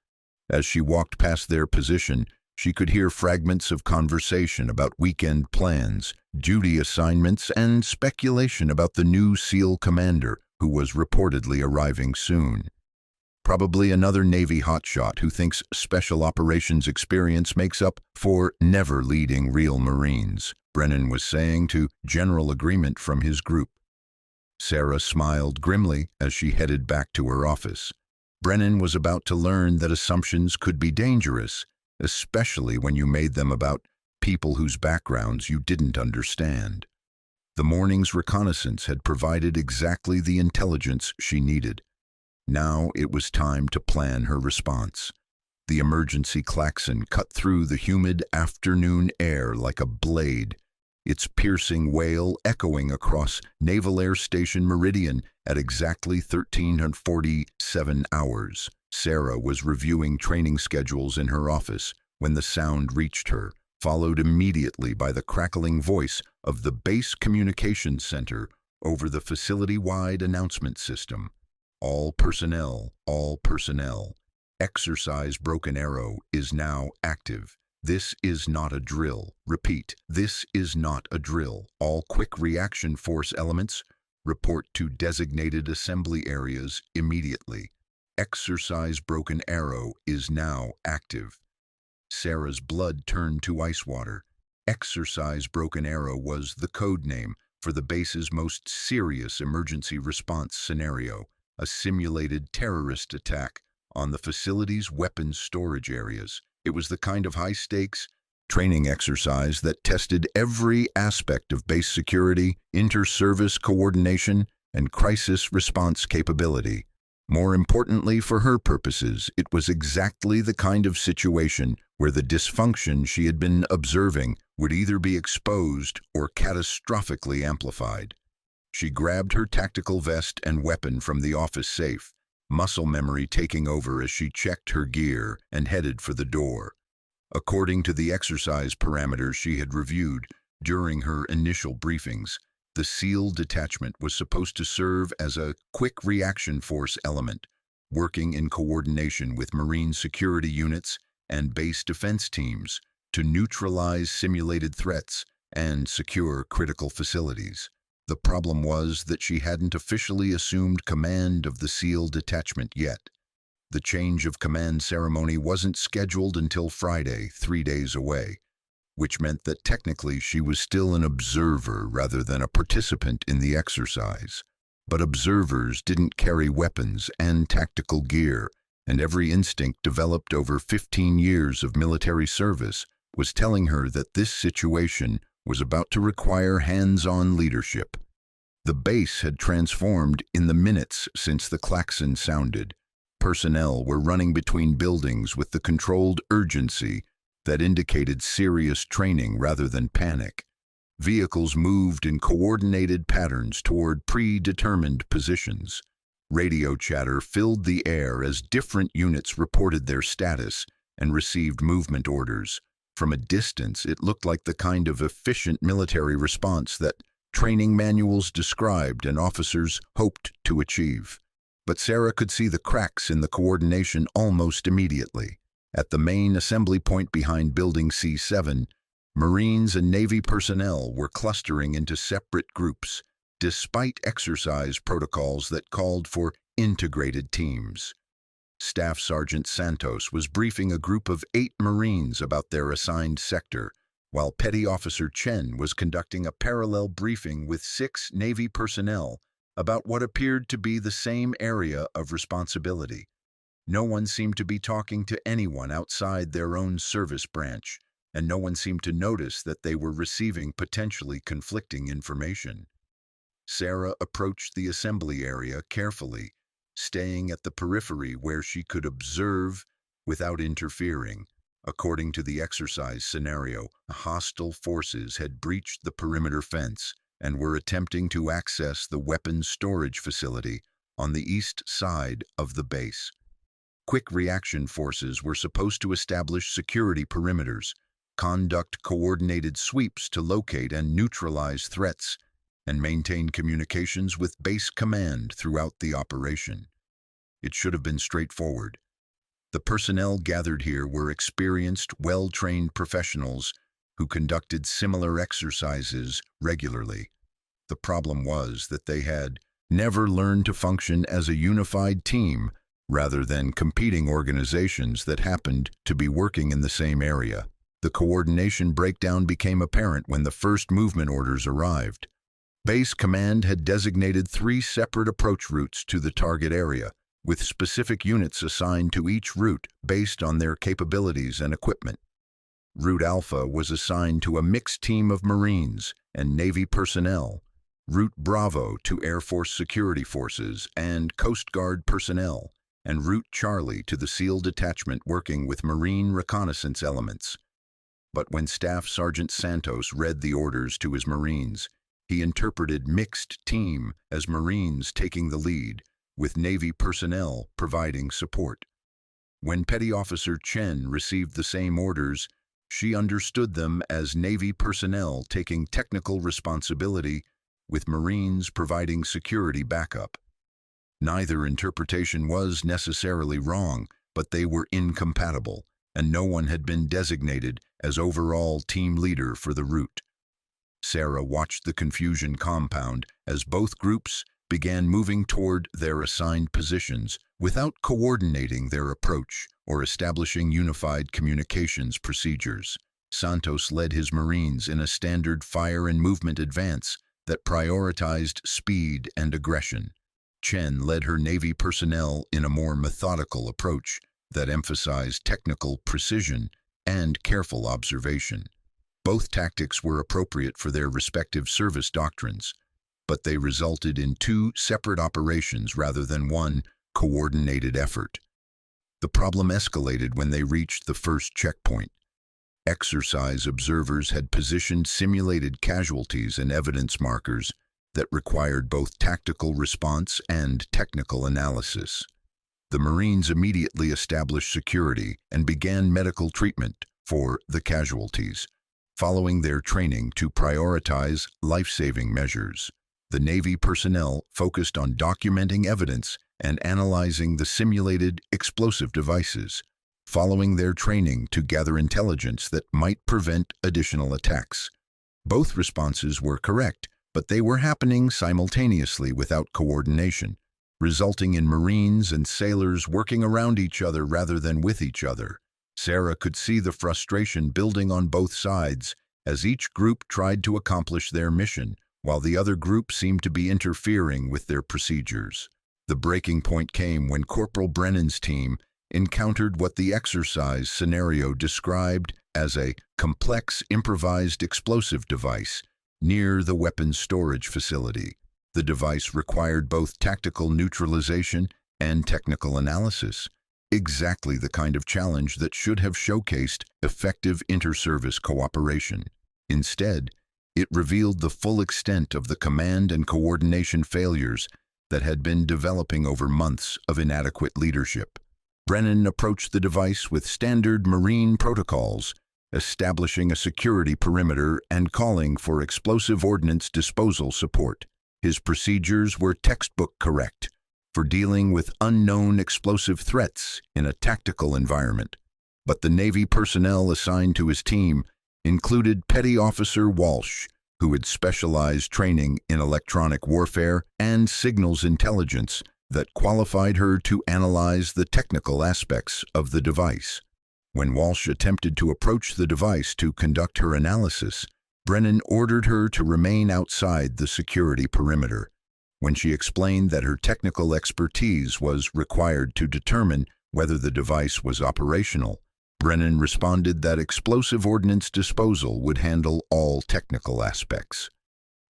As she walked past their position, she could hear fragments of conversation about weekend plans, duty assignments, and speculation about the new SEAL commander who was reportedly arriving soon. Probably another Navy hotshot who thinks special operations experience makes up for never leading real Marines, Brennan was saying to general agreement from his group. Sarah smiled grimly as she headed back to her office. Brennan was about to learn that assumptions could be dangerous, especially when you made them about people whose backgrounds you didn't understand. The morning's reconnaissance had provided exactly the intelligence she needed. Now it was time to plan her response. The emergency klaxon cut through the humid afternoon air like a blade, its piercing wail echoing across Naval Air Station Meridian at exactly 13:47 hours. Sarah was reviewing training schedules in her office when the sound reached her, followed immediately by the crackling voice of the base communications center over the facility-wide announcement system. All personnel, exercise Broken Arrow is now active. This is not a drill. Repeat, this is not a drill. All quick reaction force elements report to designated assembly areas immediately. Exercise Broken Arrow is now active. Sarah's blood turned to ice water. Exercise Broken Arrow was the code name for the base's most serious emergency response scenario, a simulated terrorist attack on the facility's weapons storage areas. It was the kind of high-stakes training exercise that tested every aspect of base security, inter-service coordination, and crisis response capability. More importantly for her purposes, it was exactly the kind of situation where the dysfunction she had been observing would either be exposed or catastrophically amplified. She grabbed her tactical vest and weapon from the office safe, muscle memory taking over as she checked her gear and headed for the door. According to the exercise parameters she had reviewed during her initial briefings, the SEAL detachment was supposed to serve as a quick reaction force element, working in coordination with Marine security units and base defense teams to neutralize simulated threats and secure critical facilities. The problem was that she hadn't officially assumed command of the SEAL detachment yet. The change of command ceremony wasn't scheduled until Friday, 3 days away, which meant that technically she was still an observer rather than a participant in the exercise. But observers didn't carry weapons and tactical gear, and every instinct developed over 15 years of military service was telling her that this situation was about to require hands-on leadership. The base had transformed in the minutes since the klaxon sounded. Personnel were running between buildings with the controlled urgency that indicated serious training rather than panic. Vehicles moved in coordinated patterns toward predetermined positions. Radio chatter filled the air as different units reported their status and received movement orders. From a distance, it looked like the kind of efficient military response that training manuals described and officers hoped to achieve. But Sarah could see the cracks in the coordination almost immediately. At the main assembly point behind Building C7, Marines and Navy personnel were clustering into separate groups, despite exercise protocols that called for integrated teams. Staff Sergeant Santos was briefing a group of 8 Marines about their assigned sector, while Petty Officer Chen was conducting a parallel briefing with 6 Navy personnel about what appeared to be the same area of responsibility. No one seemed to be talking to anyone outside their own service branch, and no one seemed to notice that they were receiving potentially conflicting information. Sarah approached the assembly area carefully, staying at the periphery where she could observe without interfering. According to the exercise scenario, hostile forces had breached the perimeter fence and were attempting to access the weapons storage facility on the east side of the base. Quick reaction forces were supposed to establish security perimeters, conduct coordinated sweeps to locate and neutralize threats, and maintain communications with base command throughout the operation. It should have been straightforward. The personnel gathered here were experienced, well-trained professionals who conducted similar exercises regularly. The problem was that they had never learned to function as a unified team rather than competing organizations that happened to be working in the same area. The coordination breakdown became apparent when the first movement orders arrived. Base Command had designated 3 separate approach routes to the target area, with specific units assigned to each route based on their capabilities and equipment. Route Alpha was assigned to a mixed team of Marines and Navy personnel, Route Bravo to Air Force Security Forces and Coast Guard personnel, and Route Charlie to the SEAL detachment working with Marine reconnaissance elements. But when Staff Sergeant Santos read the orders to his Marines, he interpreted mixed team as Marines taking the lead, with Navy personnel providing support. When Petty Officer Chen received the same orders, she understood them as Navy personnel taking technical responsibility, with Marines providing security backup. Neither interpretation was necessarily wrong, but they were incompatible, and no one had been designated as overall team leader for the route. Sarah watched the confusion compound as both groups began moving toward their assigned positions without coordinating their approach or establishing unified communications procedures. Santos led his Marines in a standard fire and movement advance that prioritized speed and aggression. Chen led her Navy personnel in a more methodical approach that emphasized technical precision and careful observation. Both tactics were appropriate for their respective service doctrines, but they resulted in 2 separate operations rather than one coordinated effort. The problem escalated when they reached the first checkpoint. Exercise observers had positioned simulated casualties and evidence markers that required both tactical response and technical analysis. The Marines immediately established security and began medical treatment for the casualties, following their training to prioritize life-saving measures. The Navy personnel focused on documenting evidence and analyzing the simulated explosive devices, following their training to gather intelligence that might prevent additional attacks. Both responses were correct, but they were happening simultaneously without coordination, resulting in Marines and sailors working around each other rather than with each other. Sarah could see the frustration building on both sides as each group tried to accomplish their mission, while the other group seemed to be interfering with their procedures. The breaking point came when Corporal Brennan's team encountered what the exercise scenario described as a complex improvised explosive device near the weapons storage facility. The device required both tactical neutralization and technical analysis, exactly the kind of challenge that should have showcased effective inter-service cooperation. Instead, it revealed the full extent of the command and coordination failures that had been developing over months of inadequate leadership. Brennan approached the device with standard Marine protocols, establishing a security perimeter and calling for explosive ordnance disposal support. His procedures were textbook correct for dealing with unknown explosive threats in a tactical environment. But the Navy personnel assigned to his team included Petty Officer Walsh, who had specialized training in electronic warfare and signals intelligence that qualified her to analyze the technical aspects of the device. When Walsh attempted to approach the device to conduct her analysis, Brennan ordered her to remain outside the security perimeter. When she explained that her technical expertise was required to determine whether the device was operational, Brennan responded that explosive ordnance disposal would handle all technical aspects.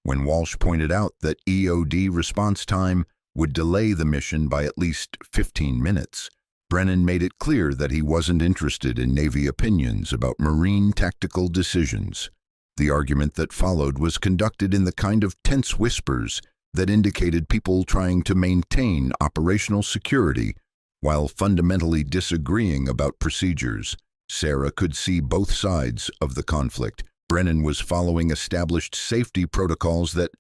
When Walsh pointed out that EOD response time would delay the mission by at least 15 minutes, Brennan made it clear that he wasn't interested in Navy opinions about Marine tactical decisions. The argument that followed was conducted in the kind of tense whispers that indicated people trying to maintain operational security while fundamentally disagreeing about procedures. Sarah could see both sides of the conflict. Brennan was following established safety protocols that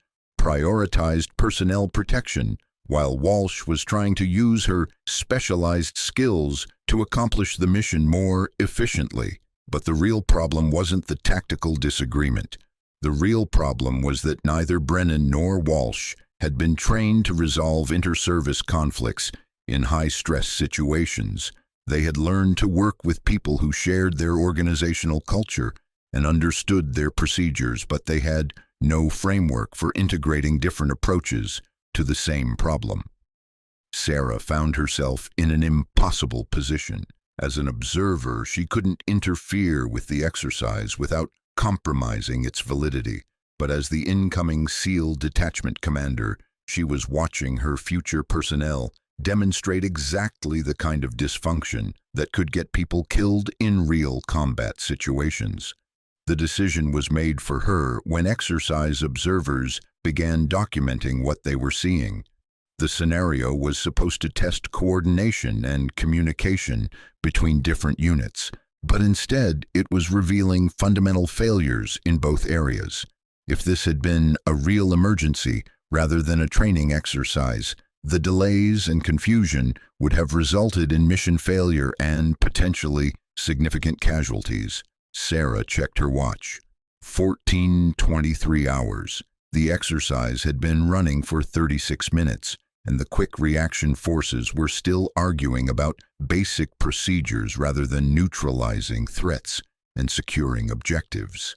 prioritized personnel protection, while Walsh was trying to use her specialized skills to accomplish the mission more efficiently. But the real problem wasn't the tactical disagreement. The real problem was that neither Brennan nor Walsh had been trained to resolve inter-service conflicts In high-stress situations, they had learned to work with people who shared their organizational culture and understood their procedures, but they had no framework for integrating different approaches to the same problem. Sarah found herself in an impossible position. As an observer, she couldn't interfere with the exercise without compromising its validity, but as the incoming SEAL detachment commander, she was watching her future personnel demonstrate exactly the kind of dysfunction that could get people killed in real combat situations. The decision was made for her when exercise observers began documenting what they were seeing. The scenario was supposed to test coordination and communication between different units, but instead it was revealing fundamental failures in both areas. If this had been a real emergency rather than a training exercise, the delays and confusion would have resulted in mission failure and potentially significant casualties. Sarah checked her watch. 14:23 hours. The exercise had been running for 36 minutes, and the quick reaction forces were still arguing about basic procedures rather than neutralizing threats and securing objectives.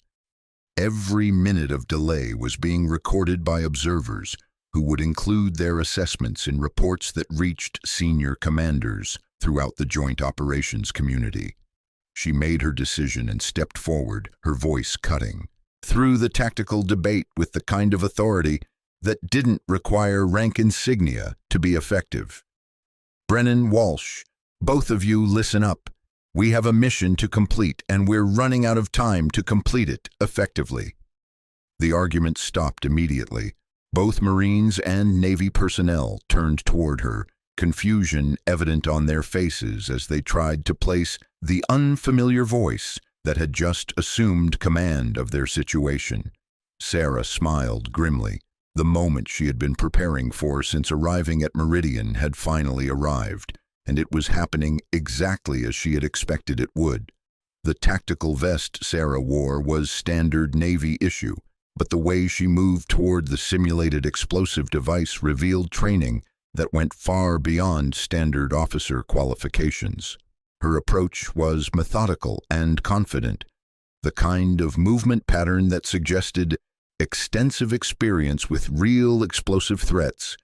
Every minute of delay was being recorded by observers, who would include their assessments in reports that reached senior commanders throughout the joint operations community. She made her decision and stepped forward, her voice cutting through the tactical debate with the kind of authority that didn't require rank insignia to be effective. Brennan, Walsh, both of you listen up. We have a mission to complete, and we're running out of time to complete it effectively. The argument stopped immediately. Both Marines and Navy personnel turned toward her, confusion evident on their faces as they tried to place the unfamiliar voice that had just assumed command of their situation. Sarah smiled grimly. The moment she had been preparing for since arriving at Meridian had finally arrived, and it was happening exactly as she had expected it would. The tactical vest Sarah wore was standard Navy issue, but the way she moved toward the simulated explosive device revealed training that went far beyond standard officer qualifications. Her approach was methodical and confident, the kind of movement pattern that suggested extensive experience with real explosive threats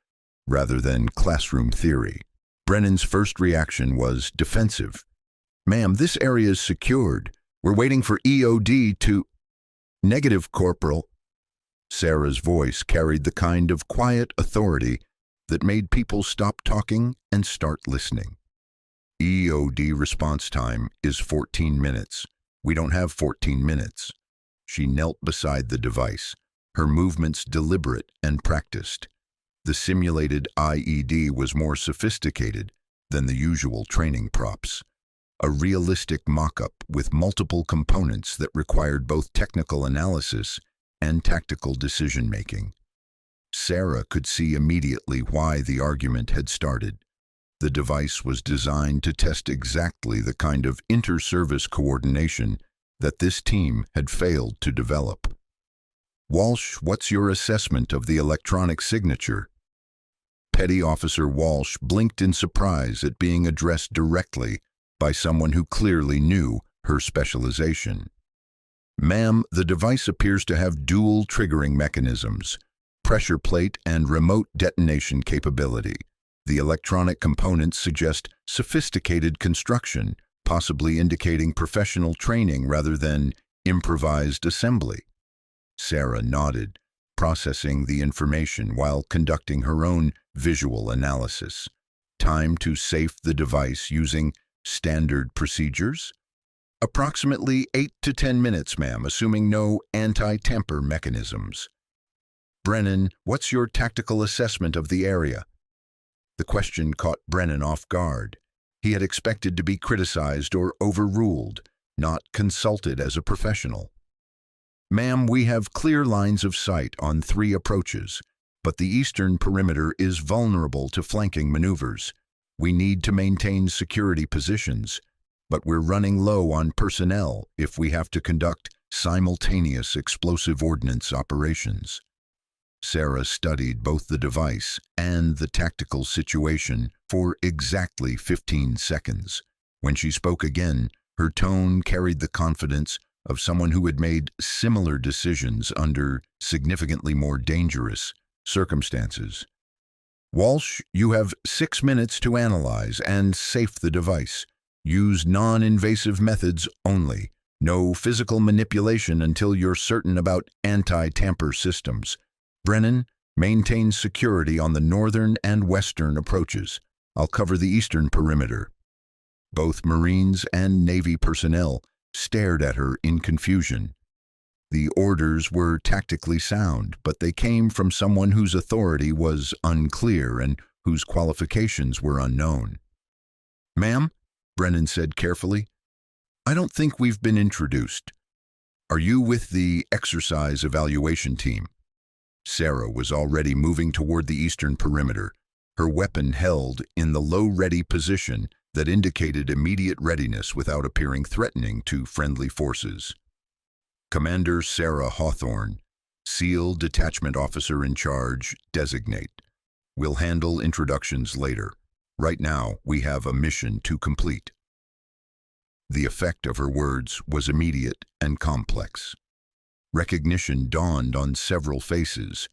rather than classroom theory. Brennan's first reaction was defensive. "Ma'am, this area is secured. We're waiting for EOD to—" "Negative, Corporal." Sarah's voice carried the kind of quiet authority that made people stop talking and start listening. "EOD response time is 14 minutes. We don't have 14 minutes. She knelt beside the device, her movements deliberate and practiced. The simulated IED was more sophisticated than the usual training props. A realistic mock-up with multiple components that required both technical analysis and tactical decision-making. Sarah could see immediately why the argument had started. The device was designed to test exactly the kind of inter-service coordination that this team had failed to develop. "Walsh, what's your assessment of the electronic signature?" Petty Officer Walsh blinked in surprise at being addressed directly by someone who clearly knew her specialization. "Ma'am, the device appears to have dual triggering mechanisms, pressure plate and remote detonation capability. The electronic components suggest sophisticated construction, possibly indicating professional training rather than improvised assembly." Sarah nodded, processing the information while conducting her own visual analysis. "Time to safe the device using standard procedures?" "Approximately 8 to 10 minutes, ma'am, assuming no anti-tamper mechanisms." "Brennan, what's your tactical assessment of the area?" The question caught Brennan off guard. He had expected to be criticized or overruled, not consulted as a professional. "Ma'am, we have clear lines of sight on 3 approaches, but the eastern perimeter is vulnerable to flanking maneuvers. We need to maintain security positions, but we're running low on personnel if we have to conduct simultaneous explosive ordnance operations." Sarah studied both the device and the tactical situation for exactly 15 seconds. When she spoke again, her tone carried the confidence of someone who had made similar decisions under significantly more dangerous circumstances. Walsh, you have 6 minutes to analyze and safe the device. Use non-invasive methods only. No physical manipulation until you're certain about anti-tamper systems. Brennan, maintain security on the northern and western approaches. I'll cover the eastern perimeter. Both Marines and Navy personnel stared at her in confusion. The orders were tactically sound, but they came from someone whose authority was unclear and whose qualifications were unknown. "Ma'am," Brennan said carefully, "I don't think we've been introduced. Are you with the exercise evaluation team?" Sarah was already moving toward the eastern perimeter, her weapon held in the low-ready position that indicated immediate readiness without appearing threatening to friendly forces. "Commander Sarah Hawthorne, SEAL Detachment Officer in Charge, designate. We'll handle introductions later. Right now, we have a mission to complete." The effect of her words was immediate and complex. Recognition dawned on several faces.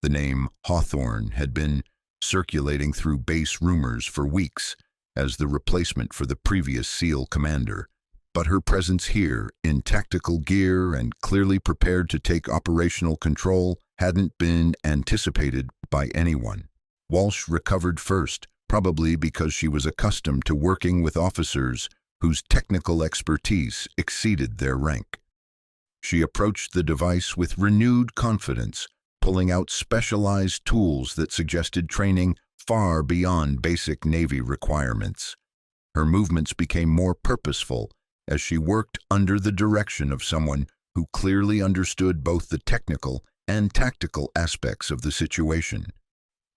The name Hawthorne had been circulating through base rumors for weeks as the replacement for the previous SEAL commander, but her presence here, in tactical gear and clearly prepared to take operational control, hadn't been anticipated by anyone. Walsh recovered first, probably because she was accustomed to working with officers whose technical expertise exceeded their rank. She approached the device with renewed confidence, pulling out specialized tools that suggested training far beyond basic Navy requirements. Her movements became more purposeful as she worked under the direction of someone who clearly understood both the technical and tactical aspects of the situation.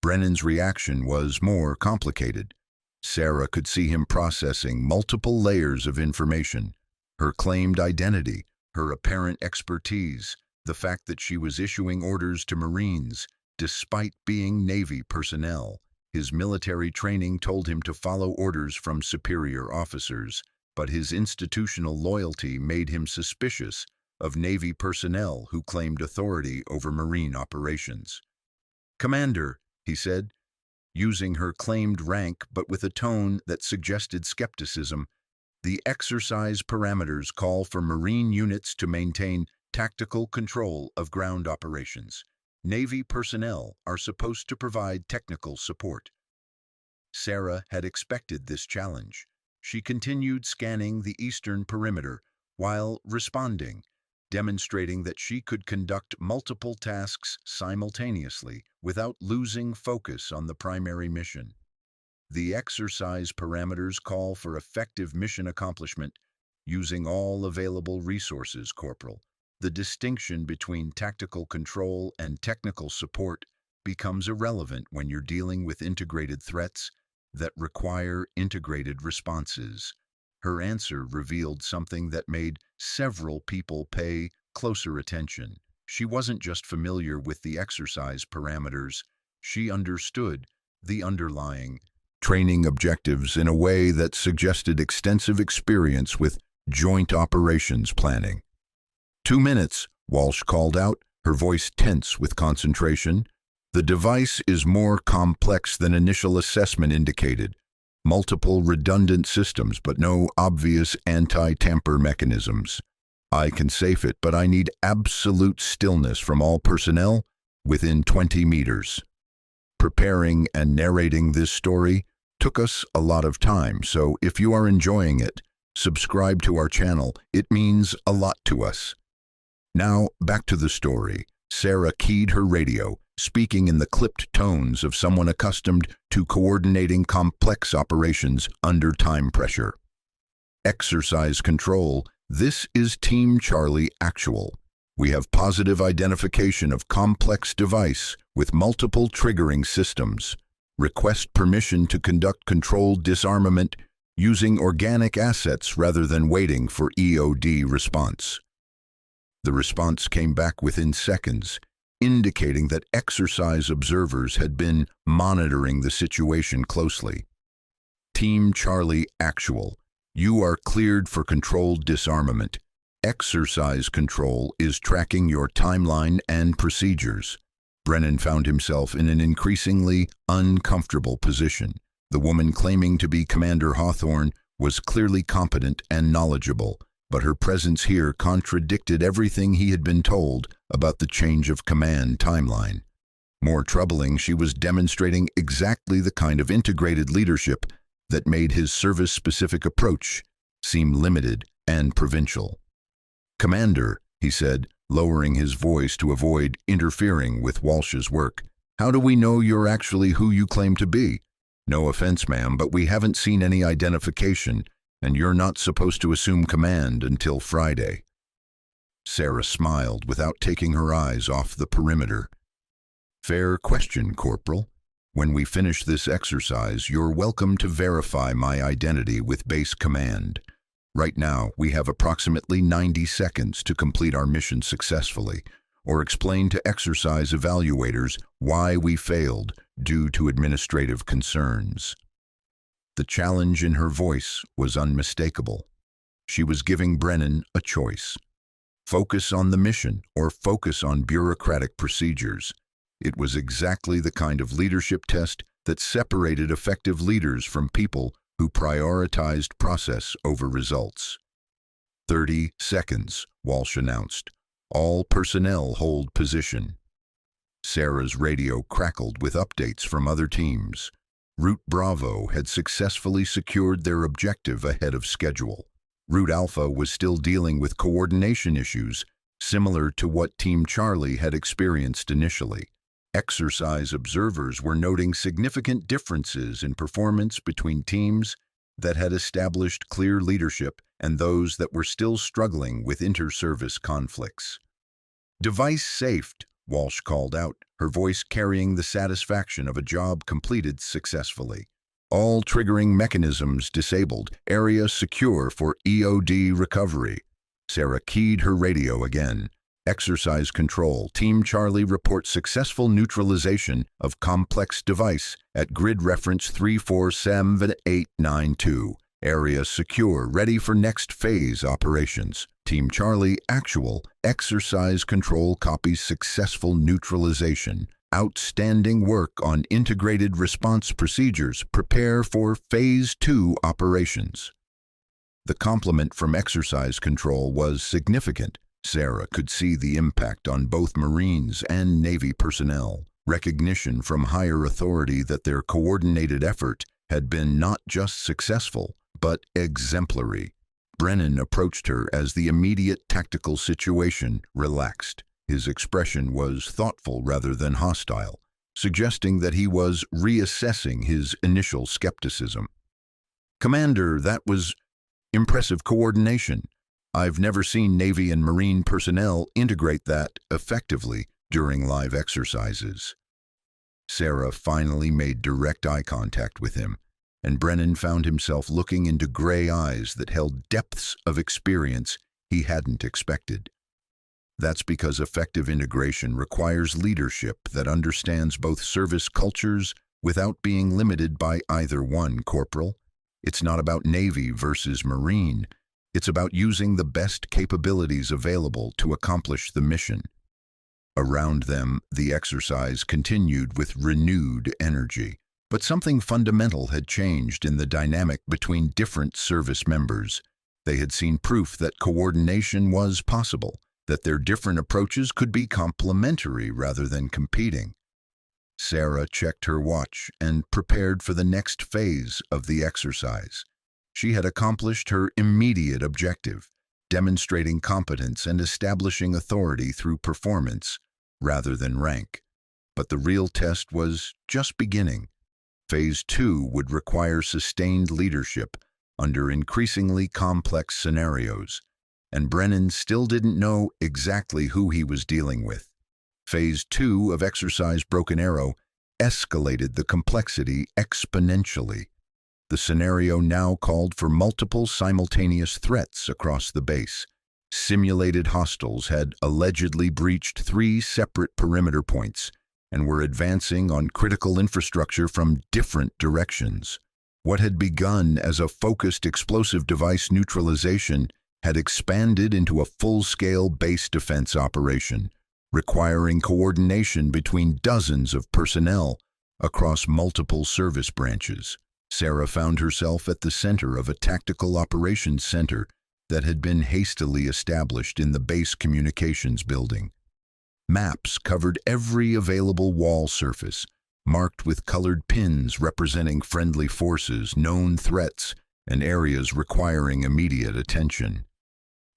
Brennan's reaction was more complicated. Sarah could see him processing multiple layers of information: her claimed identity, her apparent expertise, the fact that she was issuing orders to Marines despite being Navy personnel. His military training told him to follow orders from superior officers, but his institutional loyalty made him suspicious of Navy personnel who claimed authority over Marine operations. "Commander," he said, using her claimed rank but with a tone that suggested skepticism, "the exercise parameters call for Marine units to maintain tactical control of ground operations. Navy personnel are supposed to provide technical support." Sarah had expected this challenge. She continued scanning the eastern perimeter while responding, demonstrating that she could conduct multiple tasks simultaneously without losing focus on the primary mission. "The exercise parameters call for effective mission accomplishment using all available resources, Corporal. The distinction between tactical control and technical support becomes irrelevant when you're dealing with integrated threats that require integrated responses." Her answer revealed something that made several people pay closer attention. She wasn't just familiar with the exercise parameters, she understood the underlying training objectives in a way that suggested extensive experience with joint operations planning. 2 minutes, Walsh called out, her voice tense with concentration. "The device is more complex than initial assessment indicated. Multiple redundant systems, but no obvious anti-tamper mechanisms. I can safe it, but I need absolute stillness from all personnel within 20 meters. Preparing and narrating this story took us a lot of time, so if you are enjoying it, subscribe to our channel. It means a lot to us. Now, back to the story. Sarah keyed her radio, speaking in the clipped tones of someone accustomed to coordinating complex operations under time pressure. "Exercise control, this is Team Charlie Actual. We have positive identification of complex device with multiple triggering systems. Request permission to conduct controlled disarmament using organic assets rather than waiting for EOD response." The response came back within seconds. indicating that exercise observers had been monitoring the situation closely. Team Charlie Actual, you are cleared for controlled disarmament. Exercise control is tracking your timeline and procedures. Brennan found himself in an increasingly uncomfortable position. The woman claiming to be Commander Hawthorne was clearly competent and knowledgeable, but her presence here contradicted everything he had been told about the change of command timeline. More troubling, she was demonstrating exactly the kind of integrated leadership that made his service-specific approach seem limited and provincial. "Commander," he said, lowering his voice to avoid interfering with Walsh's work, "how do we know you're actually who you claim to be? No offense, ma'am, but we haven't seen any identification, and you're not supposed to assume command until Friday." Sarah smiled without taking her eyes off the perimeter. "Fair question, Corporal. When we finish this exercise, you're welcome to verify my identity with base command. Right now, we have approximately 90 seconds to complete our mission successfully, or explain to exercise evaluators why we failed due to administrative concerns." The challenge in her voice was unmistakable. She was giving Brennan a choice. Focus on the mission or focus on bureaucratic procedures. It was exactly the kind of leadership test that separated effective leaders from people who prioritized process over results. 30 seconds, Walsh announced. All personnel hold position. Sarah's radio crackled with updates from other teams. Route Bravo had successfully secured their objective ahead of schedule. Route Alpha was still dealing with coordination issues, similar to what Team Charlie had experienced initially. Exercise observers were noting significant differences in performance between teams that had established clear leadership and those that were still struggling with inter-service conflicts. "Device safed," Walsh called out, her voice carrying the satisfaction of a job completed successfully. "All triggering mechanisms disabled. Area secure for EOD recovery." Sarah keyed her radio again. "Exercise control. Team Charlie reports successful neutralization of complex device at grid reference 347892. Area secure, ready for next phase operations. Team Charlie Actual. Exercise control copies successful neutralization. Outstanding work on integrated response procedures. Prepare for Phase 2 operations." The compliment from exercise control was significant. Sarah could see the impact on both Marines and Navy personnel. Recognition from higher authority that their coordinated effort had been not just successful, but exemplary. Brennan approached her as the immediate tactical situation relaxed. His expression was thoughtful rather than hostile, suggesting that he was reassessing his initial skepticism. "Commander, that was impressive coordination. I've never seen Navy and Marine personnel integrate that effectively during live exercises." Sarah finally made direct eye contact with him, and Brennan found himself looking into gray eyes that held depths of experience he hadn't expected. That's because effective integration requires leadership that understands both service cultures without being limited by either one, Corporal. It's not about Navy versus Marine. It's about using the best capabilities available to accomplish the mission. Around them, the exercise continued with renewed energy. But something fundamental had changed in the dynamic between different service members. They had seen proof that coordination was possible, that their different approaches could be complementary rather than competing. Sarah checked her watch and prepared for the next phase of the exercise. She had accomplished her immediate objective, demonstrating competence and establishing authority through performance rather than rank. But the real test was just beginning. Phase 2 would require sustained leadership under increasingly complex scenarios, and Brennan still didn't know exactly who he was dealing with. Phase 2 of Exercise Broken Arrow escalated the complexity exponentially. The scenario now called for multiple simultaneous threats across the base, Simulated hostiles had allegedly breached 3 separate perimeter points and were advancing on critical infrastructure from different directions. What had begun as a focused explosive device neutralization had expanded into a full-scale base defense operation, requiring coordination between dozens of personnel across multiple service branches. Sarah found herself at the center of a tactical operations center that had been hastily established in the base communications building. Maps covered every available wall surface, marked with colored pins representing friendly forces, known threats, and areas requiring immediate attention.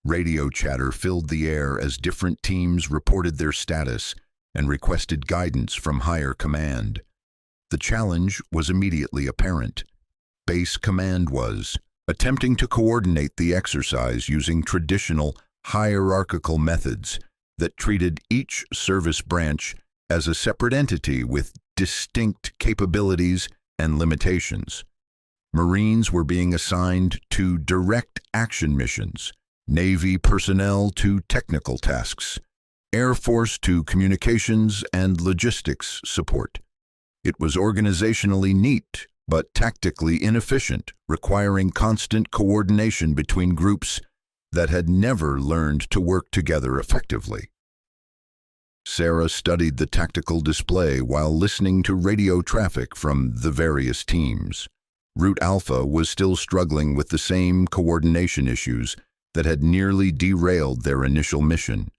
Radio chatter filled the air as different teams reported their status and requested guidance from higher command. The challenge was immediately apparent. Base command was attempting to coordinate the exercise using traditional hierarchical methods that treated each service branch as a separate entity with distinct capabilities and limitations. Marines were being assigned to direct action missions, Navy personnel to technical tasks, Air Force to communications and logistics support. It was organizationally neat, but tactically inefficient, requiring constant coordination between groups that had never learned to work together effectively. Sarah studied the tactical display while listening to radio traffic from the various teams. Route Alpha was still struggling with the same coordination issues that had nearly derailed their initial mission.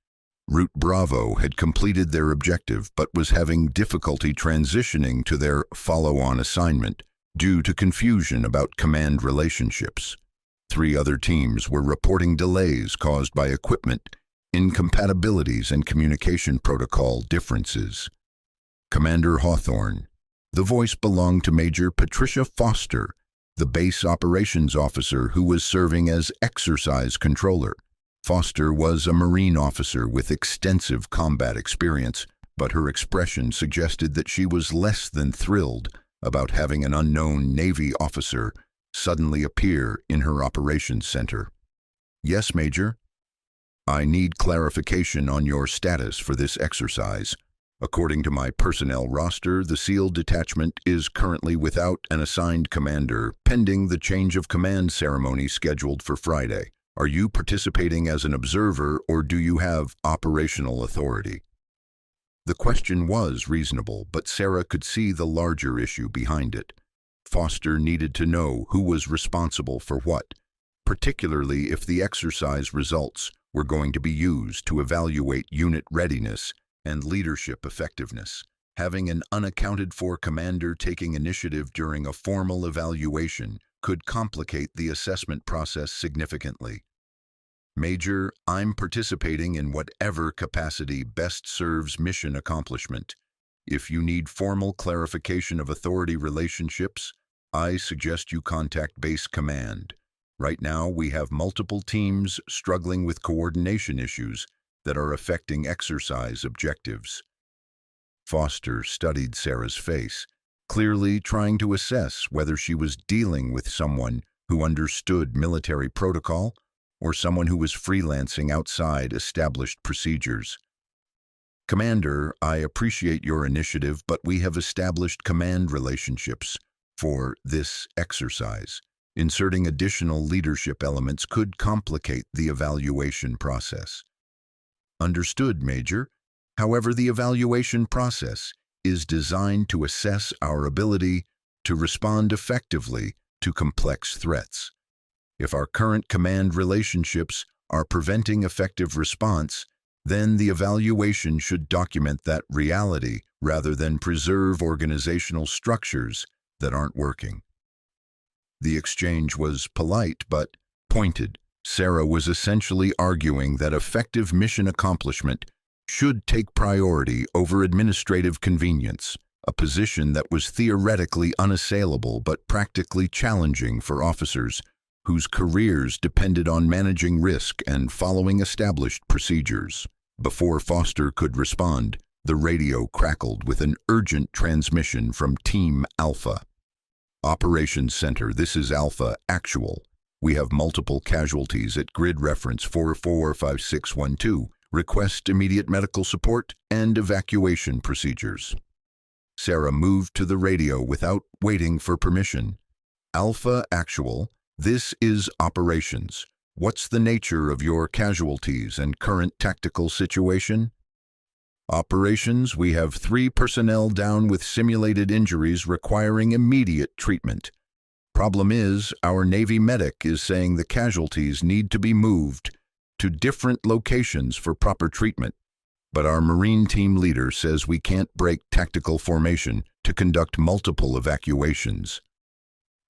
Route Bravo had completed their objective but was having difficulty transitioning to their follow-on assignment due to confusion about command relationships. 3 other teams were reporting delays caused by equipment, incompatibilities, and communication protocol differences. Commander Hawthorne. The voice belonged to Major Patricia Foster, the base operations officer who was serving as exercise controller. Foster was a Marine officer with extensive combat experience, but her expression suggested that she was less than thrilled about having an unknown Navy officer suddenly appear in her operations center. Yes, Major. I need clarification on your status for this exercise. According to my personnel roster, the SEAL detachment is currently without an assigned commander, pending the change of command ceremony scheduled for Friday. Are you participating as an observer, or do you have operational authority? The question was reasonable, but Sarah could see the larger issue behind it. Foster needed to know who was responsible for what, particularly if the exercise results were going to be used to evaluate unit readiness and leadership effectiveness. Having an unaccounted-for commander taking initiative during a formal evaluation could complicate the assessment process significantly. Major, I'm participating in whatever capacity best serves mission accomplishment. If you need formal clarification of authority relationships, I suggest you contact Base Command. Right now, we have multiple teams struggling with coordination issues that are affecting exercise objectives. Foster studied Sarah's face, clearly trying to assess whether she was dealing with someone who understood military protocol or someone who was freelancing outside established procedures. Commander, I appreciate your initiative, but we have established command relationships for this exercise. Inserting additional leadership elements could complicate the evaluation process. Understood, Major. However, the evaluation process is designed to assess our ability to respond effectively to complex threats. If our current command relationships are preventing effective response, then the evaluation should document that reality rather than preserve organizational structures that aren't working. The exchange was polite but pointed. Sarah was essentially arguing that effective mission accomplishment should take priority over administrative convenience, a position that was theoretically unassailable but practically challenging for officers whose careers depended on managing risk and following established procedures. Before Foster could respond, the radio crackled with an urgent transmission from Team Alpha. Operations Center, this is Alpha Actual. We have multiple casualties at grid reference 445612. Request immediate medical support and evacuation procedures. Sarah moved to the radio without waiting for permission. Alpha Actual, this is operations. What's the nature of your casualties and current tactical situation? Operations, we have 3 personnel down with simulated injuries requiring immediate treatment. Problem is, our Navy medic is saying the casualties need to be moved to different locations for proper treatment, but our Marine team leader says we can't break tactical formation to conduct multiple evacuations.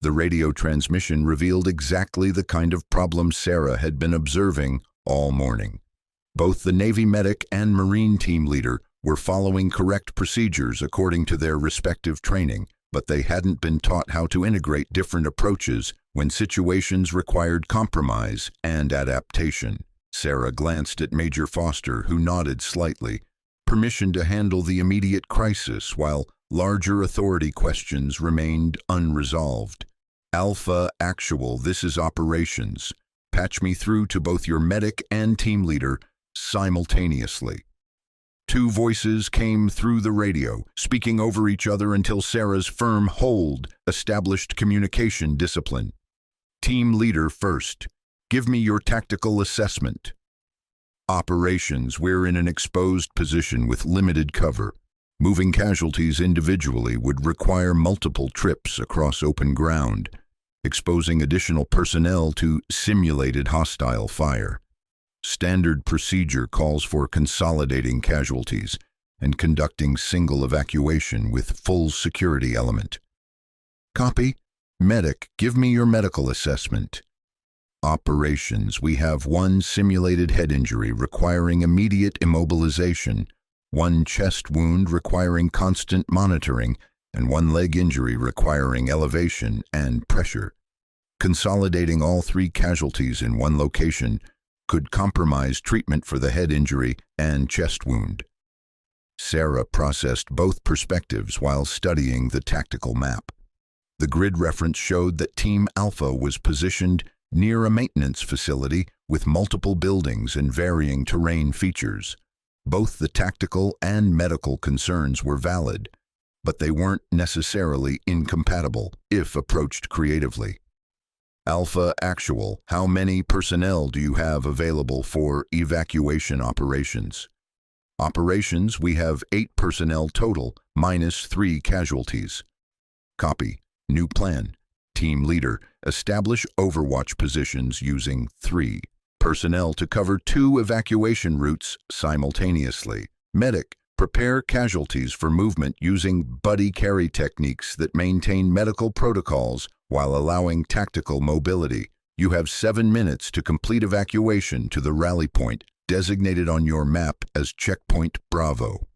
The radio transmission revealed exactly the kind of problem Sarah had been observing all morning. Both the Navy medic and Marine team leader were following correct procedures according to their respective training, but they hadn't been taught how to integrate different approaches when situations required compromise and adaptation. Sarah glanced at Major Foster, who nodded slightly. Permission to handle the immediate crisis while larger authority questions remained unresolved. Alpha Actual, this is operations. Patch me through to both your medic and team leader simultaneously. 2 voices came through the radio, speaking over each other until Sarah's firm hold established communication discipline. Team leader first. Give me your tactical assessment. Operations, we're in an exposed position with limited cover. Moving casualties individually would require multiple trips across open ground, exposing additional personnel to simulated hostile fire. Standard procedure calls for consolidating casualties and conducting single evacuation with full security element. Copy. Medic, give me your medical assessment. Operations, we have 1 simulated head injury requiring immediate immobilization, 1 chest wound requiring constant monitoring, and 1 leg injury requiring elevation and pressure. Consolidating all 3 casualties in 1 location could compromise treatment for the head injury and chest wound. Sarah processed both perspectives while studying the tactical map. The grid reference showed that Team Alpha was positioned near a maintenance facility with multiple buildings and varying terrain features. Both the tactical and medical concerns were valid, but they weren't necessarily incompatible if approached creatively. Alpha Actual, how many personnel do you have available for evacuation operations? Operations, we have 8 personnel total, minus 3 casualties. Copy. New plan. Team leader, establish overwatch positions using 3 personnel to cover 2 evacuation routes simultaneously. Medic, prepare casualties for movement using buddy carry techniques that maintain medical protocols while allowing tactical mobility. You have 7 minutes to complete evacuation to the rally point, designated on your map as Checkpoint Bravo.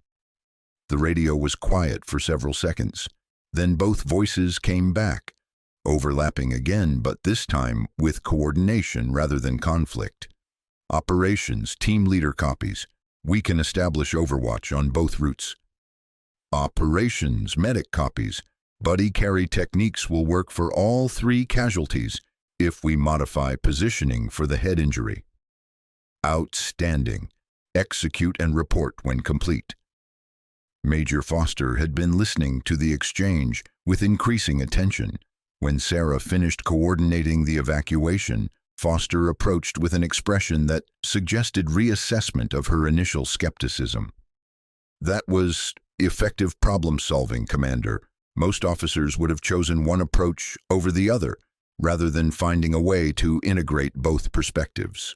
The radio was quiet for several seconds. Then both voices came back, overlapping again, but this time with coordination rather than conflict. Operations, team leader copies. We can establish overwatch on both routes. Operations, medic copies. Buddy carry techniques will work for all 3 casualties if we modify positioning for the head injury. Outstanding. Execute and report when complete. Major Foster had been listening to the exchange with increasing attention. When Sarah finished coordinating the evacuation, Foster approached with an expression that suggested reassessment of her initial skepticism. That was effective problem-solving, Commander. Most officers would have chosen one approach over the other, rather than finding a way to integrate both perspectives.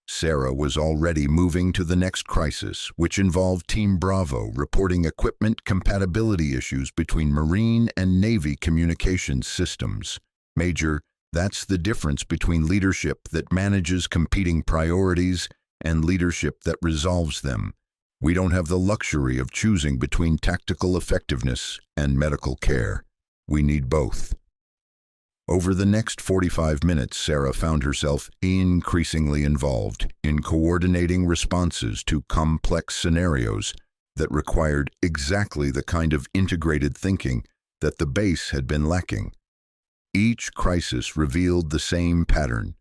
Sarah was already moving to the next crisis, which involved Team Bravo reporting equipment compatibility issues between Marine and Navy communications systems. Major, that's the difference between leadership that manages competing priorities and leadership that resolves them. We don't have the luxury of choosing between tactical effectiveness and medical care. We need both. Over the next 45 minutes, Sarah found herself increasingly involved in coordinating responses to complex scenarios that required exactly the kind of integrated thinking that the base had been lacking. Each crisis revealed the same pattern: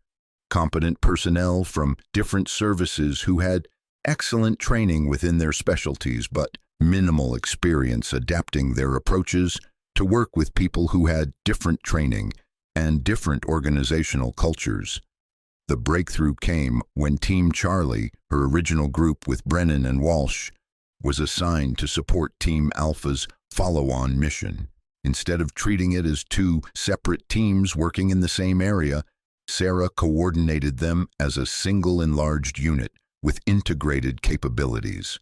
competent personnel from different services who had excellent training within their specialties but minimal experience adapting their approaches to work with people who had different training and different organizational cultures. The breakthrough came when Team Charlie, her original group with Brennan and Walsh, was assigned to support Team Alpha's follow-on mission. Instead of treating it as two separate teams working in the same area, Sarah coordinated them as a single enlarged unit with integrated capabilities.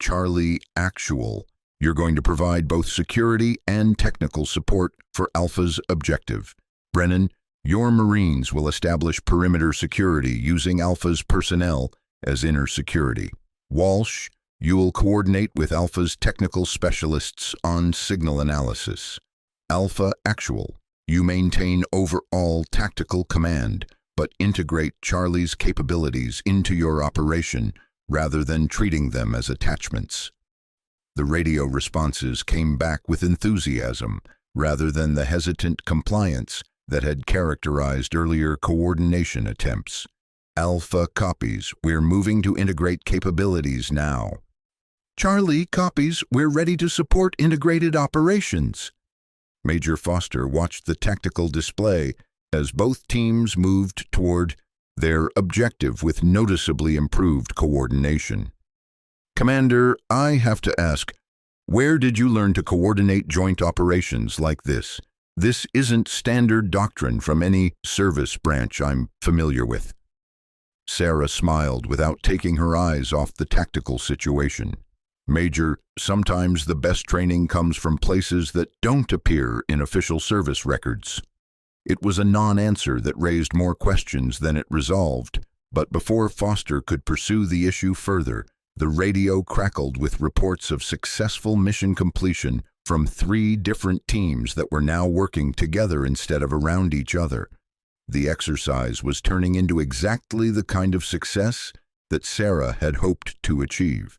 Charlie Actual, you're going to provide both security and technical support for Alpha's objective. Brennan, your Marines will establish perimeter security using Alpha's personnel as inner security. Walsh, you will coordinate with Alpha's technical specialists on signal analysis. Alpha Actual, you maintain overall tactical command, but integrate Charlie's capabilities into your operation rather than treating them as attachments. The radio responses came back with enthusiasm rather than the hesitant compliance that had characterized earlier coordination attempts. Alpha copies, we're moving to integrate capabilities now. Charlie copies, we're ready to support integrated operations. Major Foster watched the tactical display as both teams moved toward their objective with noticeably improved coordination. Commander, I have to ask, where did you learn to coordinate joint operations like this? This isn't standard doctrine from any service branch I'm familiar with. Sarah smiled without taking her eyes off the tactical situation. Major, sometimes the best training comes from places that don't appear in official service records. It was a non-answer that raised more questions than it resolved, but before Foster could pursue the issue further, the radio crackled with reports of successful mission completion from 3 different teams that were now working together instead of around each other. The exercise was turning into exactly the kind of success that Sarah had hoped to achieve,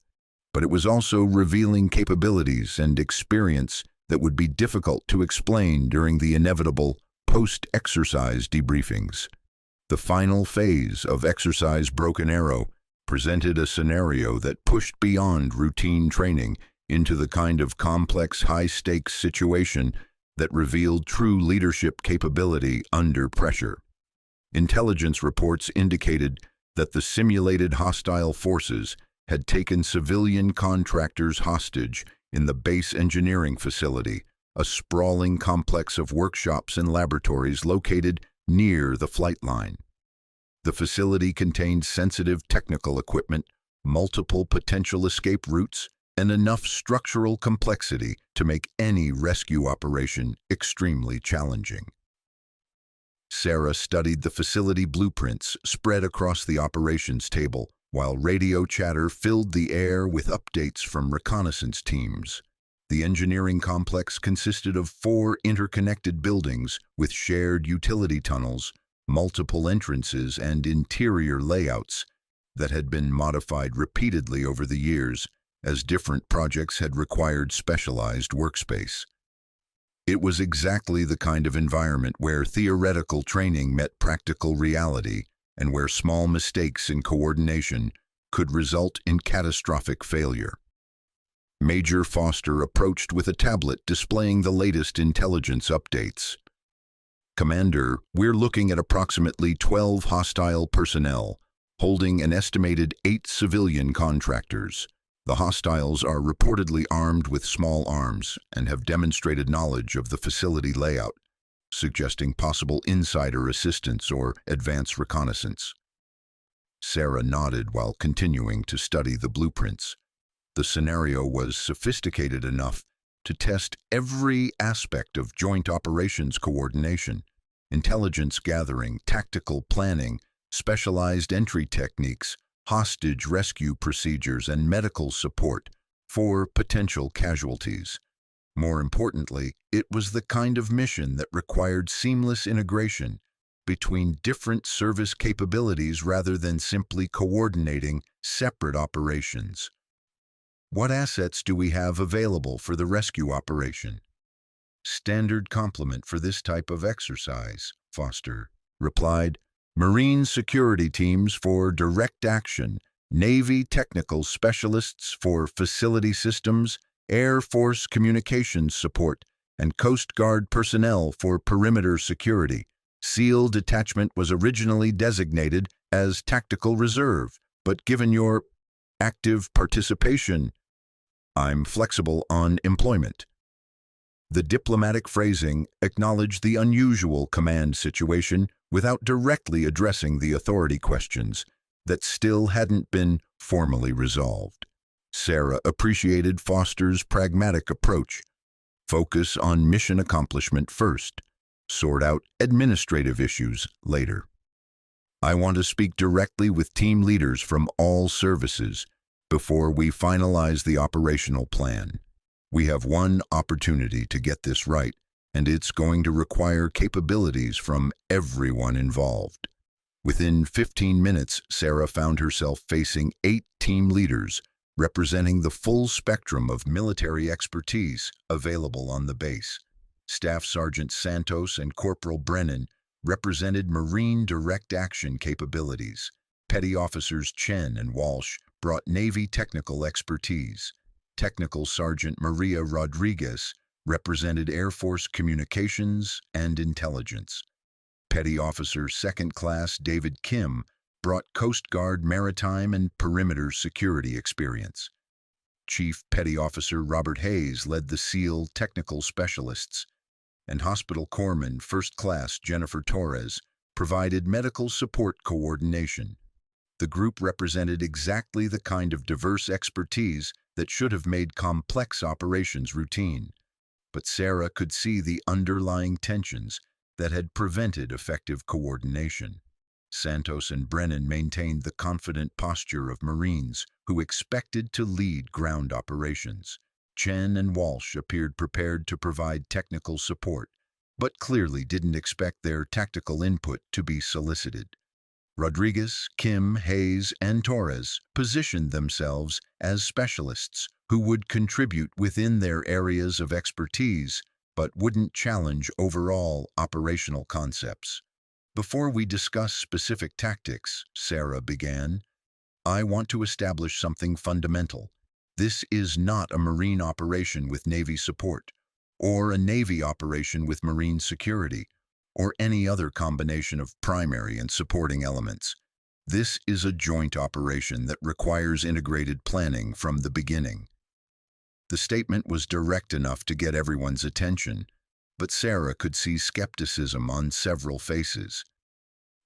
but it was also revealing capabilities and experience that would be difficult to explain during the inevitable post-exercise debriefings. The final phase of Exercise Broken Arrow presented a scenario that pushed beyond routine training into the kind of complex, high-stakes situation that revealed true leadership capability under pressure. Intelligence reports indicated that the simulated hostile forces had taken civilian contractors hostage in the base engineering facility, a sprawling complex of workshops and laboratories located near the flight line. The facility contained sensitive technical equipment, multiple potential escape routes, and enough structural complexity to make any rescue operation extremely challenging. Sarah studied the facility blueprints spread across the operations table, while radio chatter filled the air with updates from reconnaissance teams. The engineering complex consisted of 4 interconnected buildings with shared utility tunnels, multiple entrances, and interior layouts that had been modified repeatedly over the years as different projects had required specialized workspace. It was exactly the kind of environment where theoretical training met practical reality and where small mistakes in coordination could result in catastrophic failure. Major Foster approached with a tablet displaying the latest intelligence updates. Commander, we're looking at approximately 12 hostile personnel, holding an estimated 8 civilian contractors. The hostiles are reportedly armed with small arms and have demonstrated knowledge of the facility layout, suggesting possible insider assistance or advanced reconnaissance. Sarah nodded while continuing to study the blueprints. The scenario was sophisticated enough to test every aspect of joint operations coordination: intelligence gathering, tactical planning, specialized entry techniques, hostage rescue procedures, and medical support for potential casualties. More importantly, it was the kind of mission that required seamless integration between different service capabilities rather than simply coordinating separate operations. What assets do we have available for the rescue operation? Standard complement for this type of exercise, Foster replied. Marine security teams for direct action, Navy technical specialists for facility systems, Air Force communications support, and Coast Guard personnel for perimeter security. SEAL detachment was originally designated as tactical reserve, but given your active participation, I'm flexible on employment. The diplomatic phrasing acknowledged the unusual command situation without directly addressing the authority questions that still hadn't been formally resolved. Sarah appreciated Foster's pragmatic approach. Focus on mission accomplishment first. Sort out administrative issues later. I want to speak directly with team leaders from all services before we finalize the operational plan. We have one opportunity to get this right, and it's going to require capabilities from everyone involved. Within 15 minutes, Sarah found herself facing 8 team leaders representing the full spectrum of military expertise available on the base. Staff Sergeant Santos and Corporal Brennan represented Marine direct action capabilities. Petty Officers Chen and Walsh brought Navy technical expertise. Technical Sergeant Maria Rodriguez represented Air Force communications and intelligence. Petty Officer Second Class David Kim brought Coast Guard maritime and perimeter security experience. Chief Petty Officer Robert Hayes led the SEAL technical specialists, and Hospital Corpsman First Class Jennifer Torres provided medical support coordination. The group represented exactly the kind of diverse expertise that should have made complex operations routine. But Sarah could see the underlying tensions that had prevented effective coordination. Santos and Brennan maintained the confident posture of Marines who expected to lead ground operations. Chen and Walsh appeared prepared to provide technical support, but clearly didn't expect their tactical input to be solicited. Rodriguez, Kim, Hayes, and Torres positioned themselves as specialists who would contribute within their areas of expertise, but wouldn't challenge overall operational concepts. Before we discuss specific tactics, Sarah began, I want to establish something fundamental. This is not a Marine operation with Navy support, or a Navy operation with Marine security, or any other combination of primary and supporting elements. This is a joint operation that requires integrated planning from the beginning. The statement was direct enough to get everyone's attention, but Sarah could see skepticism on several faces.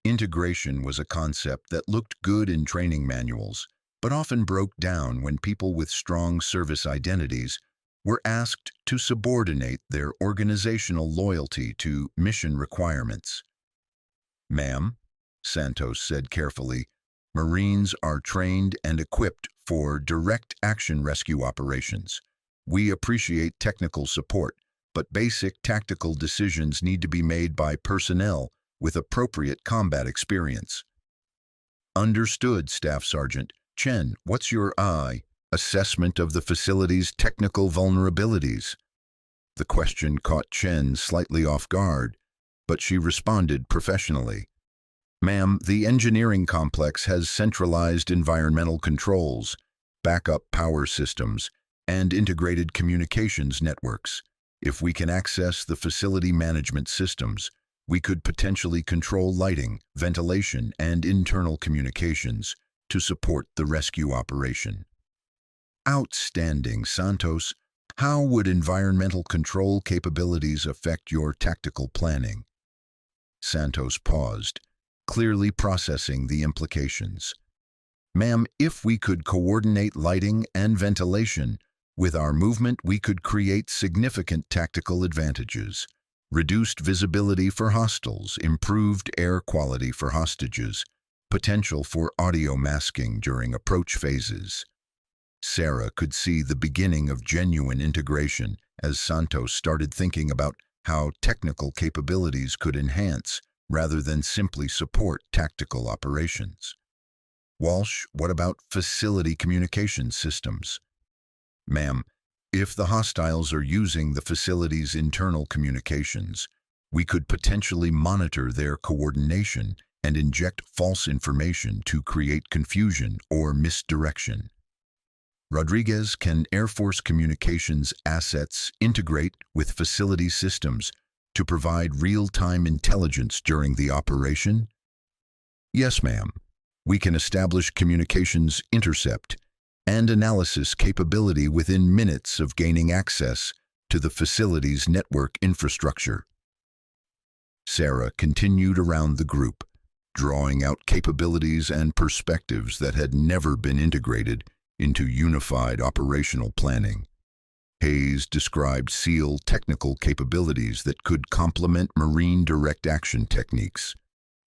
Integration was a concept that looked good in training manuals, but often broke down when people with strong service identities were asked to subordinate their organizational loyalty to mission requirements. Ma'am, Santos said carefully, Marines are trained and equipped for direct action rescue operations. We appreciate technical support, but basic tactical decisions need to be made by personnel with appropriate combat experience. Understood, Staff Sergeant. Chen, what's your assessment of the facility's technical vulnerabilities? The question caught Chen slightly off guard, but she responded professionally. Ma'am, the engineering complex has centralized environmental controls, backup power systems, and integrated communications networks. If we can access the facility management systems, we could potentially control lighting, ventilation, and internal communications to support the rescue operation. Outstanding, Santos. How would environmental control capabilities affect your tactical planning? Santos paused, clearly processing the implications. Ma'am, if we could coordinate lighting and ventilation, with our movement we could create significant tactical advantages. Reduced visibility for hostiles, improved air quality for hostages, potential for audio masking during approach phases. Sarah could see the beginning of genuine integration as Santos started thinking about how technical capabilities could enhance rather than simply support tactical operations. Walsh, what about facility communication systems? Ma'am, If the hostiles are using the facility's internal communications, we could potentially monitor their coordination and inject false information to create confusion or misdirection. Rodriguez, can Air Force communications assets integrate with facility systems to provide real-time intelligence during the operation? Yes, ma'am. We can establish communications intercept and analysis capability within minutes of gaining access to the facility's network infrastructure. Sarah continued around the group, drawing out capabilities and perspectives that had never been integrated into unified operational planning. Hayes described SEAL technical capabilities that could complement Marine direct action techniques.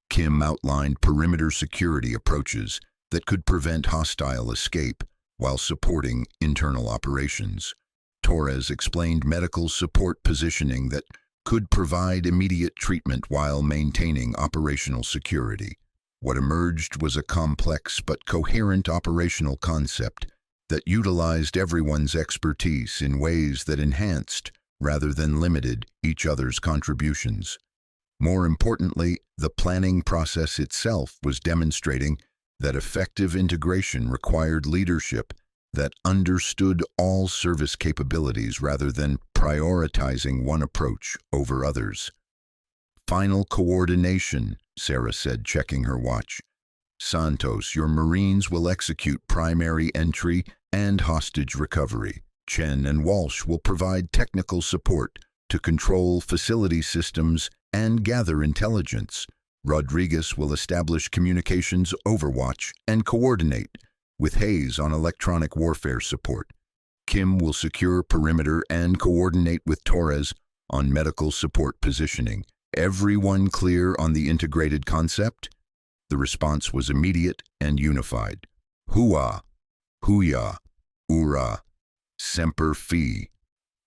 Kim outlined perimeter security approaches that could prevent hostile escape while supporting internal operations. Torres explained medical support positioning that could provide immediate treatment while maintaining operational security. What emerged was a complex but coherent operational concept that utilized everyone's expertise in ways that enhanced, rather than limited, each other's contributions. More importantly, the planning process itself was demonstrating that effective integration required leadership that understood all service capabilities rather than prioritizing one approach over others. Final coordination, Sarah said, checking her watch. Santos, your Marines will execute primary entry and hostage recovery. Chen and Walsh will provide technical support to control facility systems and gather intelligence. Rodriguez will establish communications overwatch and coordinate, with Hayes on electronic warfare support. Kim will secure perimeter and coordinate with Torres on medical support positioning. Everyone clear on the integrated concept? The response was immediate and unified. Hua, Huya, Ura, Semper Fi.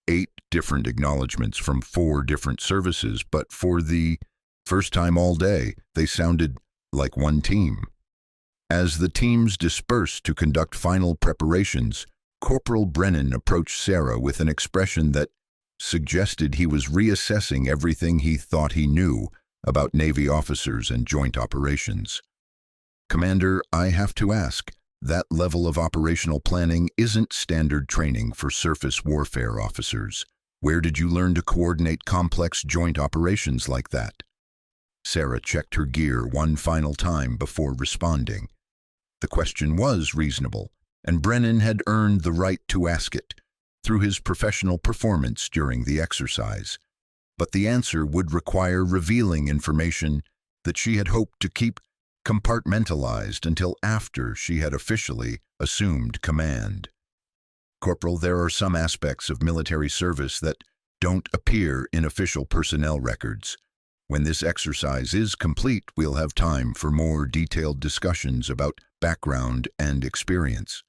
8 different acknowledgments from 4 different services, but for the first time all day, they sounded like one team. As the teams dispersed to conduct final preparations, Corporal Brennan approached Sarah with an expression that suggested he was reassessing everything he thought he knew about Navy officers and joint operations. Commander, I have to ask, that level of operational planning isn't standard training for surface warfare officers. Where did you learn to coordinate complex joint operations like that? Sarah checked her gear one final time before responding. The question was reasonable, and Brennan had earned the right to ask it through his professional performance during the exercise. But the answer would require revealing information that she had hoped to keep compartmentalized until after she had officially assumed command. Corporal, there are some aspects of military service that don't appear in official personnel records. When this exercise is complete, we'll have time for more detailed discussions about background and experience.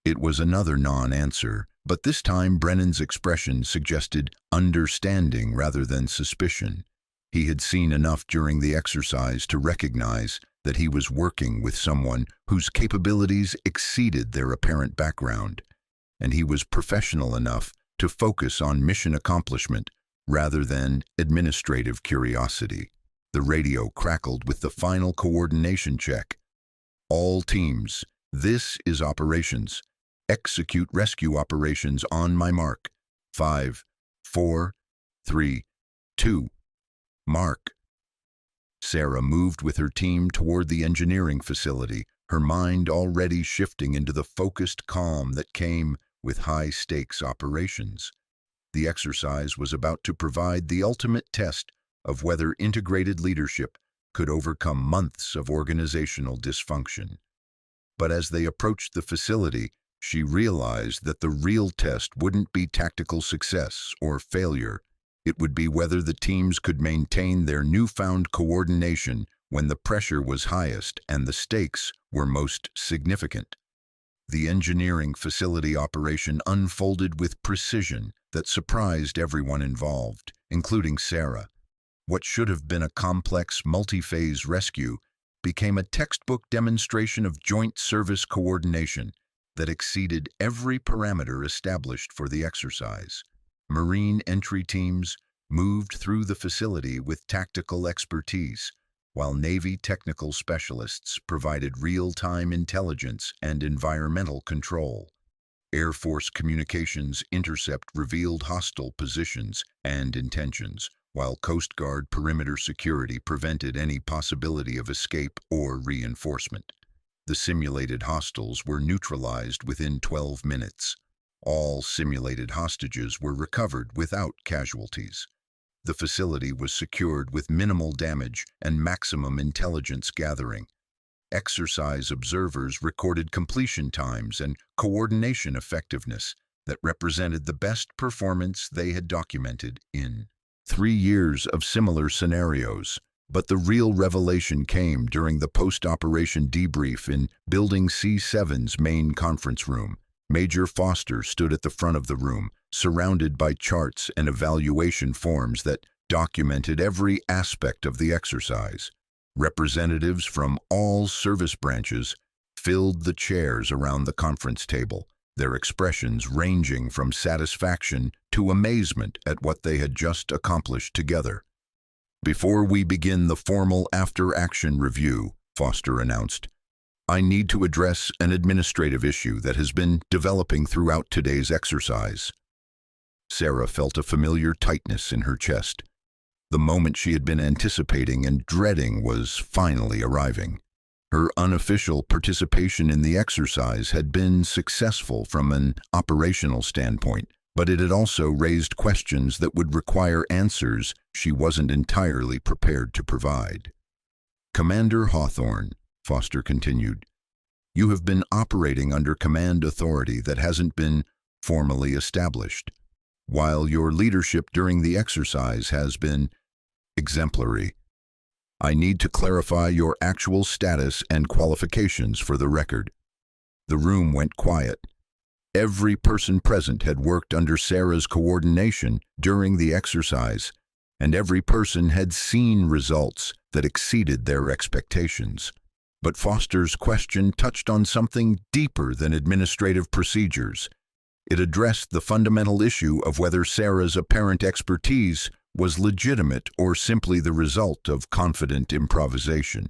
It was another non-answer, but this time Brennan's expression suggested understanding rather than suspicion. He had seen enough during the exercise to recognize that he was working with someone whose capabilities exceeded their apparent background, and he was professional enough to focus on mission accomplishment rather than administrative curiosity. The radio crackled with the final coordination check. All teams, this is operations. Execute rescue operations on my mark. 5, 4, 3, 2. Mark. Sarah moved with her team toward the engineering facility, her mind already shifting into the focused calm that came with high-stakes operations. The exercise was about to provide the ultimate test of whether integrated leadership could overcome months of organizational dysfunction. But as they approached the facility, she realized that the real test wouldn't be tactical success or failure. It would be whether the teams could maintain their newfound coordination when the pressure was highest and the stakes were most significant. The engineering facility operation unfolded with precision that surprised everyone involved, including Sarah. What should have been a complex, multi-phase rescue became a textbook demonstration of joint service coordination. that exceeded every parameter established for the exercise. Marine entry teams moved through the facility with tactical expertise, while Navy technical specialists provided real-time intelligence and environmental control. Air Force communications intercept revealed hostile positions and intentions, while Coast Guard perimeter security prevented any possibility of escape or reinforcement. The simulated hostiles were neutralized within 12 minutes. All simulated hostages were recovered without casualties. The facility was secured with minimal damage and maximum intelligence gathering. Exercise observers recorded completion times and coordination effectiveness that represented the best performance they had documented in 3 years of similar scenarios. But the real revelation came during the post-operation debrief in Building C7's main conference room. Major Foster stood at the front of the room, surrounded by charts and evaluation forms that documented every aspect of the exercise. Representatives from all service branches filled the chairs around the conference table, their expressions ranging from satisfaction to amazement at what they had just accomplished together. "Before we begin the formal after-action review," Foster announced, "I need to address an administrative issue that has been developing throughout today's exercise." Sarah felt a familiar tightness in her chest. The moment she had been anticipating and dreading was finally arriving. Her unofficial participation in the exercise had been successful from an operational standpoint, but it had also raised questions that would require answers she wasn't entirely prepared to provide. "Commander Hawthorne," Foster continued, "you have been operating under command authority that hasn't been formally established. While your leadership during the exercise has been exemplary, I need to clarify your actual status and qualifications for the record." The room went quiet. Every person present had worked under Sarah's coordination during the exercise, and every person had seen results that exceeded their expectations. But Foster's question touched on something deeper than administrative procedures. It addressed the fundamental issue of whether Sarah's apparent expertise was legitimate or simply the result of confident improvisation.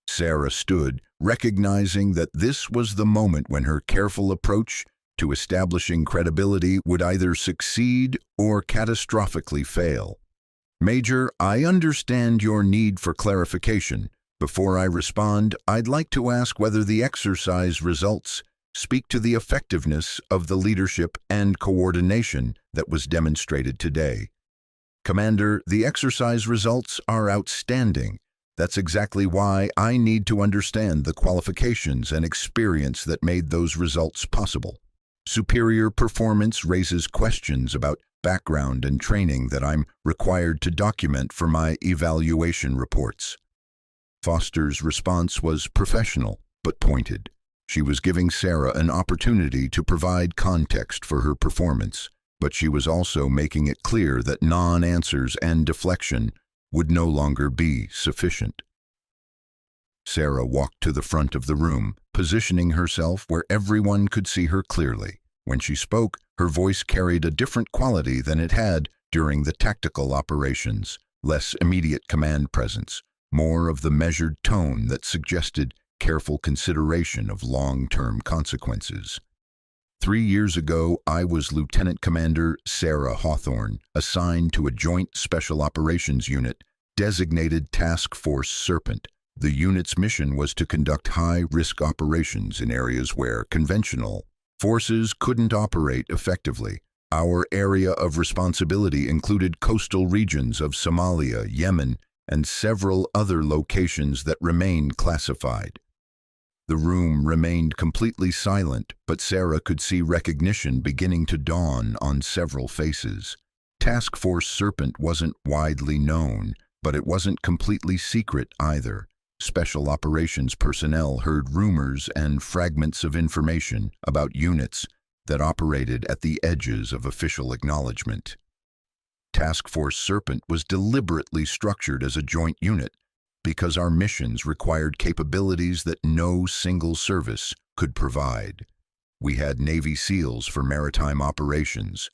Sarah stood, recognizing that this was the moment when her careful approach to establishing credibility would either succeed or catastrophically fail. "Major, I understand your need for clarification. Before I respond, I'd like to ask whether the exercise results speak to the effectiveness of the leadership and coordination that was demonstrated today." "Commander, the exercise results are outstanding. That's exactly why I need to understand the qualifications and experience that made those results possible. Superior performance raises questions about background and training that I'm required to document for my evaluation reports." Foster's response was professional but pointed. She was giving Sarah an opportunity to provide context for her performance, but she was also making it clear that non-answers and deflection would no longer be sufficient. Sarah walked to the front of the room, positioning herself where everyone could see her clearly. When she spoke, her voice carried a different quality than it had during the tactical operations, less immediate command presence, more of the measured tone that suggested careful consideration of long-term consequences. 3 years ago, I was Lieutenant Commander Sarah Hawthorne, assigned to a Joint Special Operations Unit designated Task Force Serpent. The unit's mission was to conduct high-risk operations in areas where conventional forces couldn't operate effectively. Our area of responsibility included coastal regions of Somalia, Yemen, and several other locations that remained classified. The room remained completely silent, but Sarah could see recognition beginning to dawn on several faces. Task Force Serpent wasn't widely known, but it wasn't completely secret either. Special operations personnel heard rumors and fragments of information about units that operated at the edges of official acknowledgement. Task Force Serpent was deliberately structured as a joint unit because our missions required capabilities that no single service could provide. We had Navy SEALs for maritime operations,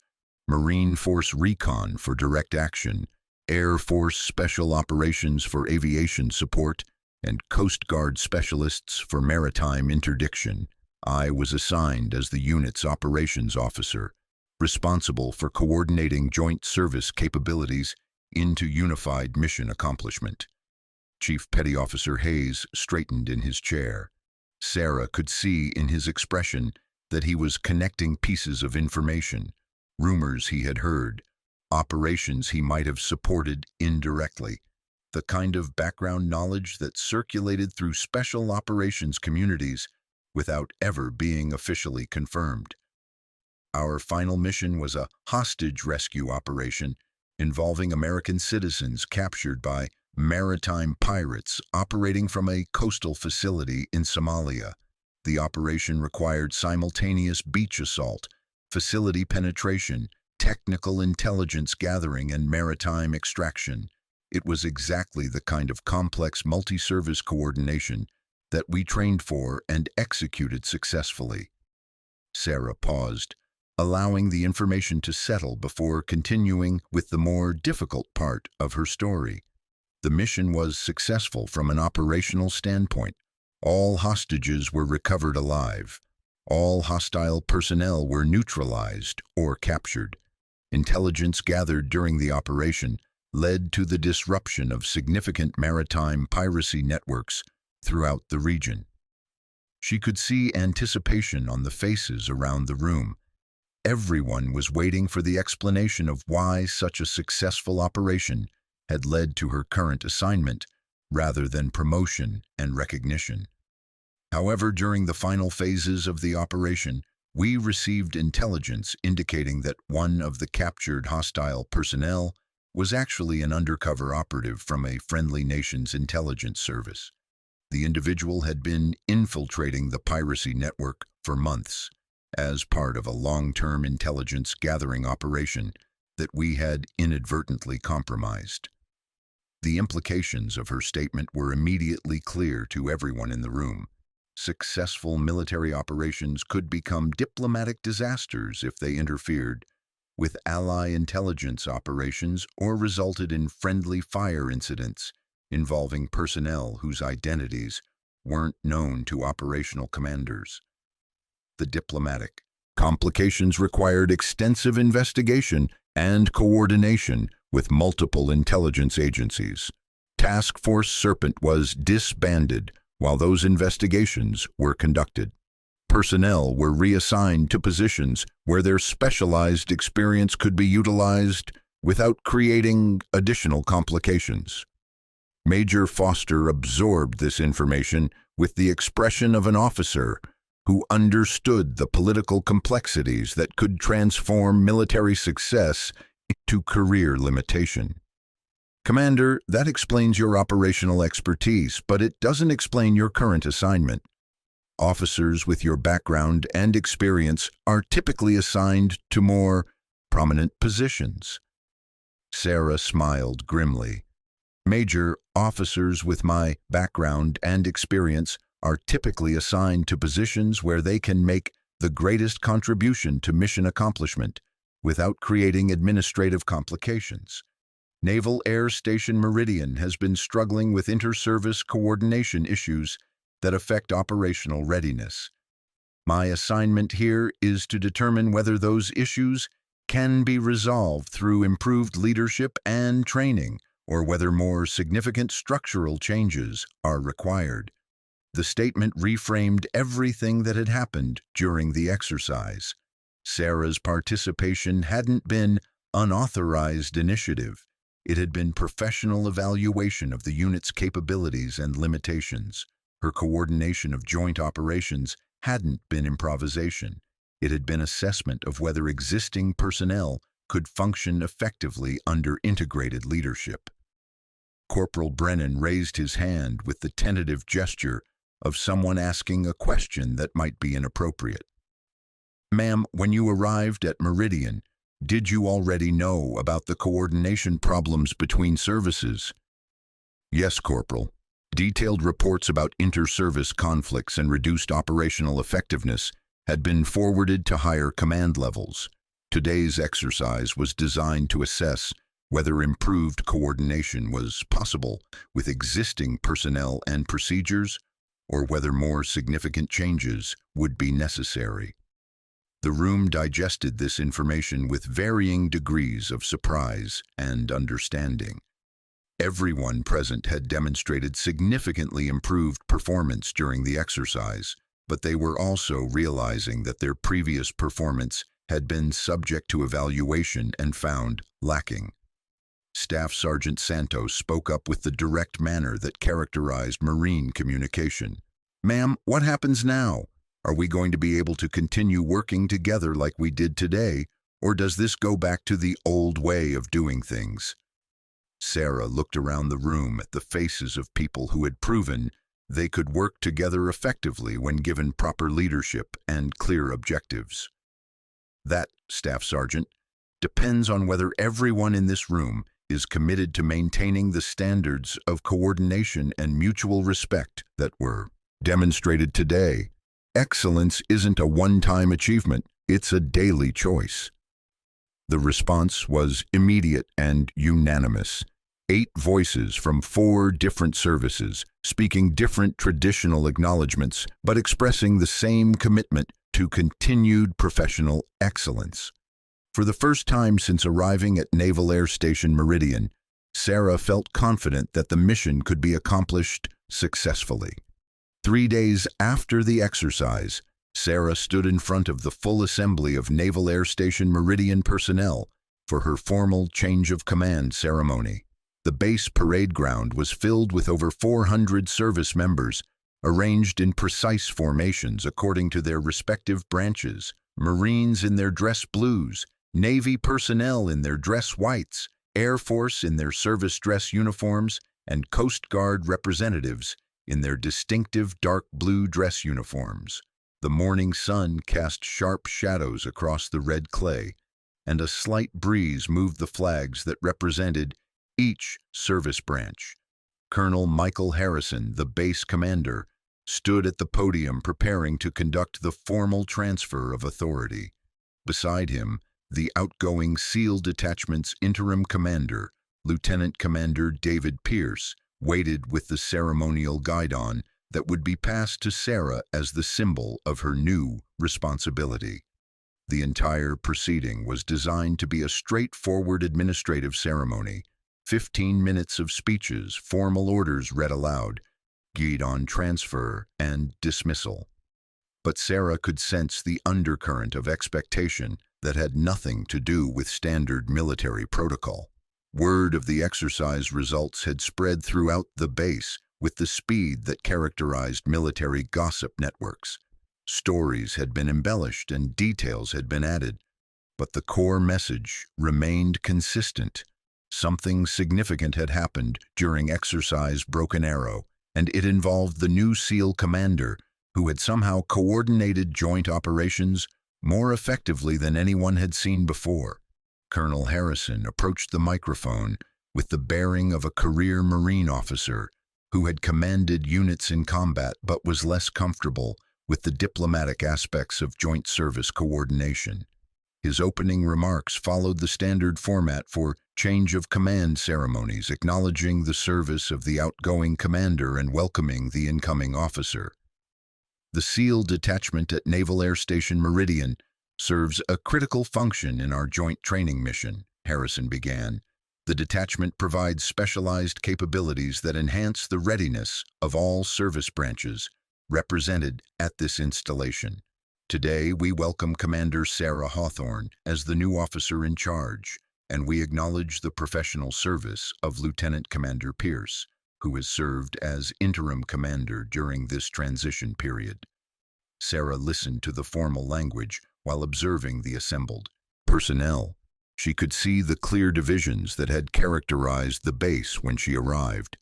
Marine Force Recon for direct action, Air Force Special Operations for aviation support, and Coast Guard specialists for maritime interdiction. I was assigned as the unit's operations officer, responsible for coordinating joint service capabilities into unified mission accomplishment. Chief Petty Officer Hayes straightened in his chair. Sarah could see in his expression that he was connecting pieces of information, rumors he had heard, operations he might have supported indirectly, the kind of background knowledge that circulated through special operations communities without ever being officially confirmed. Our final mission was a hostage rescue operation involving American citizens captured by maritime pirates operating from a coastal facility in Somalia. The operation required simultaneous beach assault, facility penetration, technical intelligence gathering, and maritime extraction. It was exactly the kind of complex multi-service coordination that we trained for and executed successfully. Sarah paused, allowing the information to settle before continuing with the more difficult part of her story. The mission was successful from an operational standpoint. All hostages were recovered alive. All hostile personnel were neutralized or captured. Intelligence gathered during the operation led to the disruption of significant maritime piracy networks throughout the region. She could see anticipation on the faces around the room. Everyone was waiting for the explanation of why such a successful operation had led to her current assignment rather than promotion and recognition. However, during the final phases of the operation, we received intelligence indicating that one of the captured hostile personnel was actually an undercover operative from a friendly nation's intelligence service. The individual had been infiltrating the piracy network for months as part of a long-term intelligence gathering operation that we had inadvertently compromised. The implications of her statement were immediately clear to everyone in the room. Successful military operations could become diplomatic disasters if they interfered with ally intelligence operations or resulted in friendly fire incidents involving personnel whose identities weren't known to operational commanders. The diplomatic complications required extensive investigation and coordination with multiple intelligence agencies. Task Force Serpent was disbanded while those investigations were conducted. Personnel were reassigned to positions where their specialized experience could be utilized without creating additional complications. Major Foster absorbed this information with the expression of an officer who understood the political complexities that could transform military success into career limitation. Commander, that explains your operational expertise, but it doesn't explain your current assignment. Officers with your background and experience are typically assigned to more prominent positions. Sarah smiled grimly. Major, officers with my background and experience are typically assigned to positions where they can make the greatest contribution to mission accomplishment without creating administrative complications. Naval Air Station Meridian has been struggling with inter-service coordination issues that affect operational readiness. My assignment here is to determine whether those issues can be resolved through improved leadership and training, or whether more significant structural changes are required. The statement reframed everything that had happened during the exercise. Sarah's participation hadn't been unauthorized initiative. It had been professional evaluation of the unit's capabilities and limitations. Her coordination of joint operations hadn't been improvisation. It had been assessment of whether existing personnel could function effectively under integrated leadership. Corporal Brennan raised his hand with the tentative gesture of someone asking a question that might be inappropriate. Ma'am, when you arrived at Meridian, did you already know about the coordination problems between services? Yes, Corporal. Detailed reports about inter-service conflicts and reduced operational effectiveness had been forwarded to higher command levels. Today's exercise was designed to assess whether improved coordination was possible with existing personnel and procedures, or whether more significant changes would be necessary. The room digested this information with varying degrees of surprise and understanding. Everyone present had demonstrated significantly improved performance during the exercise, but they were also realizing that their previous performance had been subject to evaluation and found lacking. Staff Sergeant Santos spoke up with the direct manner that characterized Marine communication. "Ma'am, what happens now? Are we going to be able to continue working together like we did today, or does this go back to the old way of doing things?" Sarah looked around the room at the faces of people who had proven they could work together effectively when given proper leadership and clear objectives. "That, Staff Sergeant, depends on whether everyone in this room is committed to maintaining the standards of coordination and mutual respect that were demonstrated today. Excellence isn't a one-time achievement, it's a daily choice." The response was immediate and unanimous. 8 voices from 4 different services, speaking different traditional acknowledgments, but expressing the same commitment to continued professional excellence. For the first time since arriving at Naval Air Station Meridian, Sarah felt confident that the mission could be accomplished successfully. 3 days after the exercise, Sarah stood in front of the full assembly of Naval Air Station Meridian personnel for her formal change of command ceremony. The base parade ground was filled with over 400 service members, arranged in precise formations according to their respective branches: Marines in their dress blues, Navy personnel in their dress whites, Air Force in their service dress uniforms, and Coast Guard representatives in their distinctive dark blue dress uniforms. The morning sun cast sharp shadows across the red clay, and a slight breeze moved the flags that represented each service branch. Colonel Michael Harrison, the base commander, stood at the podium preparing to conduct the formal transfer of authority. Beside him, the outgoing SEAL Detachment's interim commander, Lieutenant Commander David Pierce, waited with the ceremonial guidon that would be passed to Sarah as the symbol of her new responsibility. The entire proceeding was designed to be a straightforward administrative ceremony: 15 minutes of speeches, formal orders read aloud, guidon transfer, and dismissal. But Sarah could sense the undercurrent of expectation that had nothing to do with standard military protocol. Word of the exercise results had spread throughout the base with the speed that characterized military gossip networks. Stories had been embellished and details had been added, but the core message remained consistent. Something significant had happened during Exercise Broken Arrow, and it involved the new SEAL commander who had somehow coordinated joint operations more effectively than anyone had seen before. Colonel Harrison approached the microphone with the bearing of a career Marine officer who had commanded units in combat but was less comfortable with the diplomatic aspects of joint service coordination. His opening remarks followed the standard format for change of command ceremonies, acknowledging the service of the outgoing commander and welcoming the incoming officer. "The SEAL Detachment at Naval Air Station Meridian serves a critical function in our joint training mission," Harrison began. "The detachment provides specialized capabilities that enhance the readiness of all service branches represented at this installation. Today, we welcome Commander Sarah Hawthorne as the new officer in charge, and we acknowledge the professional service of Lieutenant Commander Pierce, who has served as interim commander during this transition period." Sarah listened to the formal language while observing the assembled personnel. She could see the clear divisions that had characterized the base when she arrived.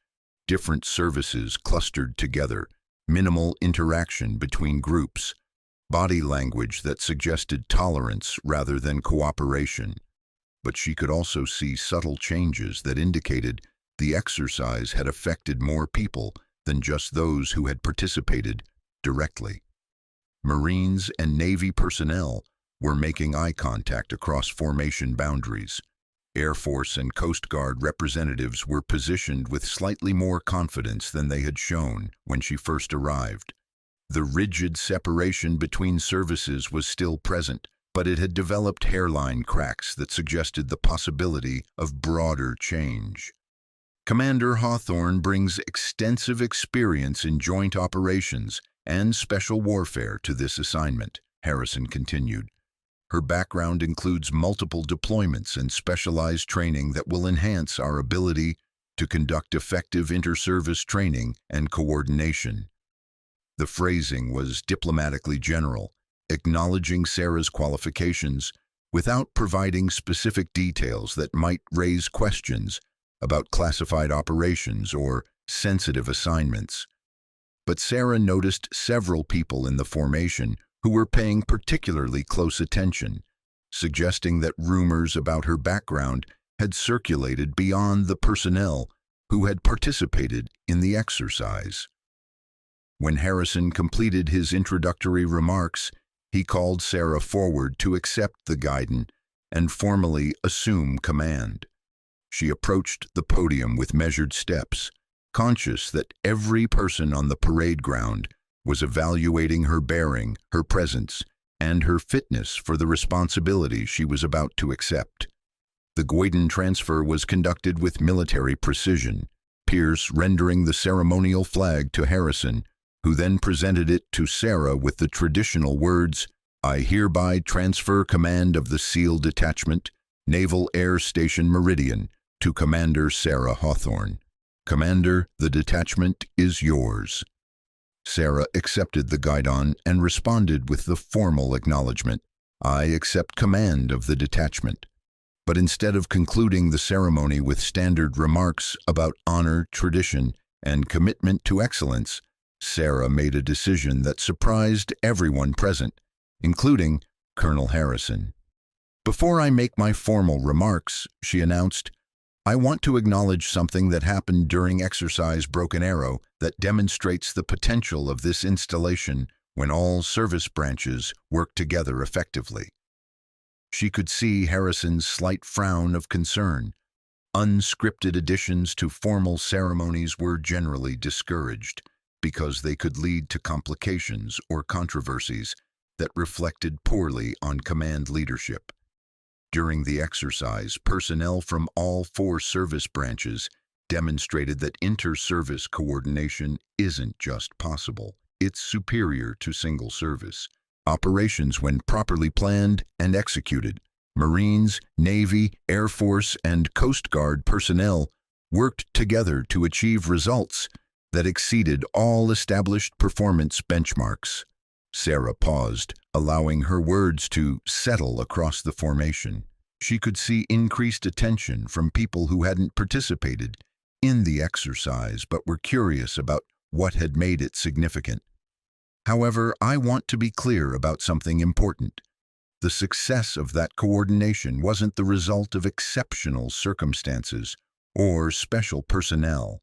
Different services clustered together, minimal interaction between groups, body language that suggested tolerance rather than cooperation. But she could also see subtle changes that indicated the exercise had affected more people than just those who had participated directly. Marines and Navy personnel were making eye contact across formation boundaries. Air Force and Coast Guard representatives were positioned with slightly more confidence than they had shown when she first arrived. The rigid separation between services was still present, but it had developed hairline cracks that suggested the possibility of broader change. Commander Hawthorne brings extensive experience in joint operations and special warfare to this assignment, Harrison continued. Her background includes multiple deployments and specialized training that will enhance our ability to conduct effective inter-service training and coordination. The phrasing was diplomatically general, acknowledging Sarah's qualifications without providing specific details that might raise questions about classified operations or sensitive assignments. But Sarah noticed several people in the formation who were paying particularly close attention, suggesting that rumors about her background had circulated beyond the personnel who had participated in the exercise. When Harrison completed his introductory remarks, he called Sarah forward to accept the guidon and formally assume command. She approached the podium with measured steps, conscious that every person on the parade ground was evaluating her bearing, her presence, and her fitness for the responsibility she was about to accept. The guidon transfer was conducted with military precision, Pierce rendering the ceremonial flag to Harrison, who then presented it to Sarah with the traditional words, "I hereby transfer command of the SEAL Detachment, Naval Air Station Meridian, to Commander Sarah Hawthorne. Commander, the detachment is yours." Sarah accepted the guidon and responded with the formal acknowledgement, "I accept command of the detachment." But instead of concluding the ceremony with standard remarks about honor, tradition, and commitment to excellence, Sarah made a decision that surprised everyone present, including Colonel Harrison. "Before I make my formal remarks," she announced, "I want to acknowledge something that happened during Exercise Broken Arrow that demonstrates the potential of this installation when all service branches work together effectively." She could see Harrison's slight frown of concern. Unscripted additions to formal ceremonies were generally discouraged because they could lead to complications or controversies that reflected poorly on command leadership. During the exercise, personnel from all 4 service branches demonstrated that inter-service coordination isn't just possible, it's superior to single service. Operations, when properly planned and executed, Marines, Navy, Air Force, and Coast Guard personnel worked together to achieve results that exceeded all established performance benchmarks. Sarah paused, allowing her words to settle across the formation. She could see increased attention from people who hadn't participated in the exercise but were curious about what had made it significant. However, I want to be clear about something important. The success of that coordination wasn't the result of exceptional circumstances or special personnel.